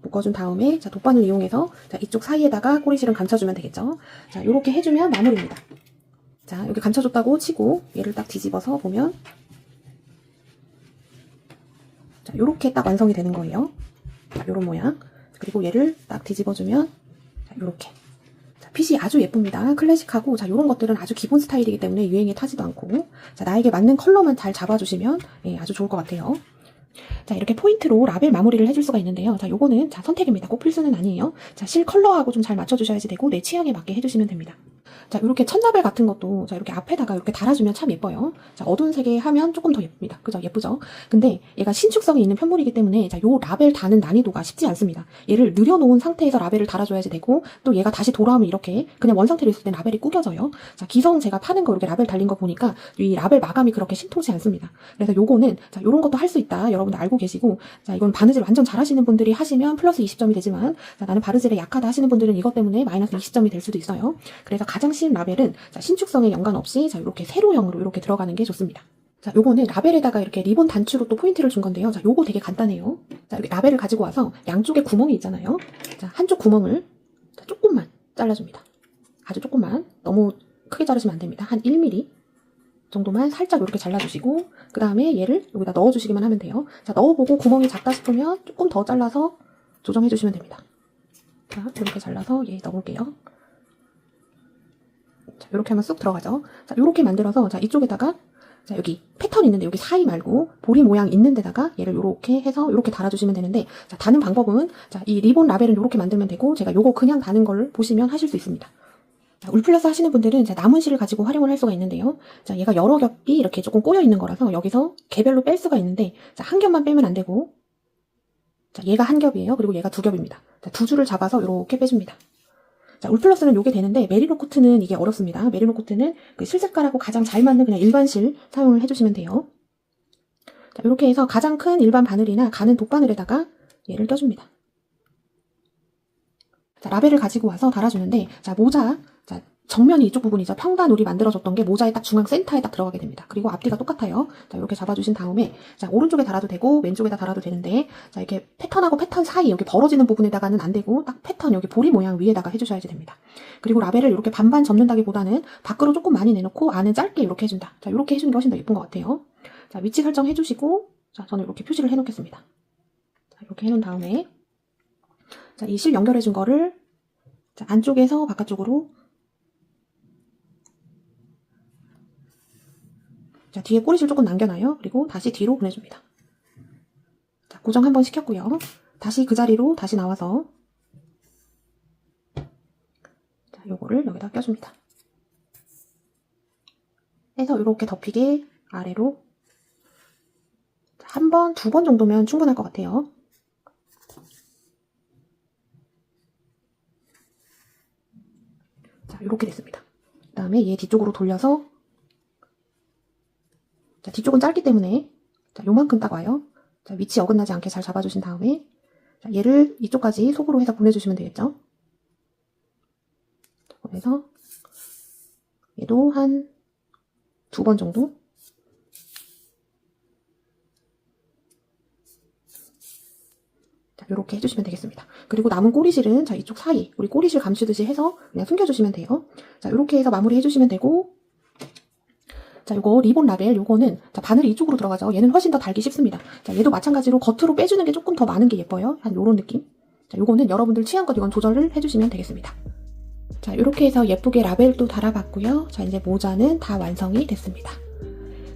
묶어준 다음에 자, 돗바늘 이용해서 자, 이쪽 사이에다가 꼬리실은 감춰주면 되겠죠. 자, 요렇게 해주면 마무리입니다. 자, 여기 감춰줬다고 치고 얘를 딱 뒤집어서 보면 자, 요렇게 딱 완성이 되는 거예요. 자, 요런 모양. 그리고 얘를 딱 뒤집어주면 자, 요렇게. 자, 핏이 아주 예쁩니다. 클래식하고 자, 요런 것들은 아주 기본 스타일이기 때문에 유행에 타지도 않고 자, 나에게 맞는 컬러만 잘 잡아주시면 예, 아주 좋을 것 같아요. 자, 이렇게 포인트로 라벨 마무리를 해줄 수가 있는데요. 자, 요거는 자, 선택입니다. 꼭 필수는 아니에요. 자, 실 컬러하고 좀 잘 맞춰주셔야지 되고 내 취향에 맞게 해주시면 됩니다. 자, 이렇게 첫라벨 같은 것도 자, 이렇게 앞에다가 이렇게 달아주면 참 예뻐요. 자, 어두운 색에 하면 조금 더 예쁩니다. 그죠? 예쁘죠? 근데 얘가 신축성이 있는 편물이기 때문에 자, 요 라벨 다는 난이도가 쉽지 않습니다. 얘를 늘여놓은 상태에서 라벨을 달아줘야지 되고 또 얘가 다시 돌아오면 이렇게 그냥 원 상태로 있을 땐 라벨이 구겨져요. 자, 기성 제가 파는 거 이렇게 라벨 달린 거 보니까 이 라벨 마감이 그렇게 신통치 않습니다. 그래서 요거는 자, 요런 것도 할 수 있다. 여러분들 알고 계시고 자, 이건 바느질 완전 잘하시는 분들이 하시면 플러스 20점이 되지만 자, 나는 바느질에 약하다 하시는 분들은 이것 때문에 마이너스 20점이 될 수도 있어요. 그래서 가장 쉬운 라벨은 자, 신축성에 연관없이 자, 이렇게 세로형으로 이렇게 들어가는 게 좋습니다. 자, 요거는 라벨에다가 이렇게 리본 단추로 또 포인트를 준 건데요. 자, 요거 되게 간단해요. 자, 이렇게 라벨을 가지고 와서 양쪽에 구멍이 있잖아요. 자, 한쪽 구멍을 자, 조금만 잘라줍니다. 아주 조금만. 너무 크게 자르시면 안 됩니다. 한 1mm 정도만 살짝 이렇게 잘라주시고 그 다음에 얘를 여기다 넣어주시기만 하면 돼요. 자, 넣어보고 구멍이 작다 싶으면 조금 더 잘라서 조정해주시면 됩니다. 자, 이렇게 잘라서 얘 넣어볼게요. 자, 이렇게 하면 쑥 들어가죠. 자, 이렇게 만들어서 자, 이쪽에다가 자, 여기 패턴 있는데 여기 사이 말고 보리 모양 있는 데다가 얘를 이렇게 해서 이렇게 달아주시면 되는데 자, 다는 방법은 자, 이 리본 라벨은 이렇게 만들면 되고 제가 요거 그냥 다는 걸 보시면 하실 수 있습니다. 자, 울플러스 하시는 분들은 자, 남은 실을 가지고 활용을 할 수가 있는데요. 자, 얘가 여러 겹이 이렇게 조금 꼬여 있는 거라서 여기서 개별로 뺄 수가 있는데 자, 한 겹만 빼면 안 되고 자, 얘가 한 겹이에요. 그리고 얘가 2겹입니다. 자, 2줄을 잡아서 이렇게 빼줍니다. 자, 울플러스는 요게 되는데 메리노 코트는 이게 어렵습니다. 메리노 코트는 그 실색깔하고 가장 잘 맞는 그냥 일반 실 사용을 해주시면 돼요. 자, 이렇게 해서 가장 큰 일반 바늘이나 가는 돗바늘에다가 얘를 껴줍니다. 자, 라벨을 가지고 와서 달아주는데 자, 모자 자, 정면이 이쪽 부분이죠. 평단울이 만들어졌던 게 모자의 딱 중앙 센터에 딱 들어가게 됩니다. 그리고 앞뒤가 똑같아요. 자, 이렇게 잡아주신 다음에 자, 오른쪽에 달아도 되고 왼쪽에다 달아도 되는데 자, 이렇게 패턴하고 패턴 사이 여기 벌어지는 부분에다가는 안 되고 딱 패턴 여기 보리 모양 위에다가 해주셔야지 됩니다. 그리고 라벨을 이렇게 반반 접는다기보다는 밖으로 조금 많이 내놓고 안은 짧게 이렇게 해준다. 자, 이렇게 해주는 게 훨씬 더 예쁜 것 같아요. 자, 위치 설정 해주시고 자, 저는 이렇게 표시를 해놓겠습니다. 자, 이렇게 해놓은 다음에 자, 이 실 연결해준 거를 자, 안쪽에서 바깥쪽으로 자, 뒤에 꼬리실 조금 남겨놔요. 그리고 다시 뒤로 보내줍니다. 자, 고정 한번 시켰고요. 다시 그 자리로 다시 나와서 자, 요거를 여기다 껴줍니다. 해서 이렇게 덮이게 아래로 한 번, 2번 정도면 충분할 것 같아요. 자, 이렇게 됐습니다. 그 다음에 얘 뒤쪽으로 돌려서 자, 뒤쪽은 짧기 때문에 자, 요만큼 딱 와요. 자, 위치 어긋나지 않게 잘 잡아주신 다음에 자, 얘를 이쪽까지 속으로 해서 보내주시면 되겠죠. 그래서 얘도 한 2번 정도. 자, 요렇게 해주시면 되겠습니다. 그리고 남은 꼬리실은 자, 이쪽 사이, 우리 꼬리실 감추듯이 해서 그냥 숨겨주시면 돼요. 자, 요렇게 해서 마무리 해주시면 되고, 자, 요거 리본 라벨, 요거는 자, 바늘이 이쪽으로 들어가죠. 얘는 훨씬 더 달기 쉽습니다. 자, 얘도 마찬가지로 겉으로 빼주는 게 조금 더 많은 게 예뻐요. 한 요런 느낌. 자, 요거는 여러분들 취향껏 이건 조절을 해주시면 되겠습니다. 자, 이렇게 해서 예쁘게 라벨도 달아봤고요. 자, 이제 모자는 다 완성이 됐습니다.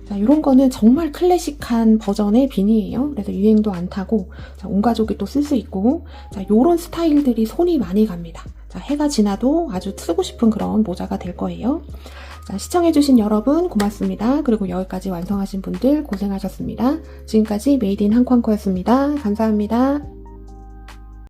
자, 이런 거는 정말 클래식한 버전의 비니예요. 그래서 유행도 안 타고, 자, 온 가족이 또 쓸 수 있고, 자, 요런 스타일들이 손이 많이 갑니다. 자, 해가 지나도 아주 쓰고 싶은 그런 모자가 될 거예요. 자, 시청해주신 여러분 고맙습니다. 그리고 여기까지 완성하신 분들 고생하셨습니다. 지금까지 메이드 인 한ኳ코였습니다. 감사합니다.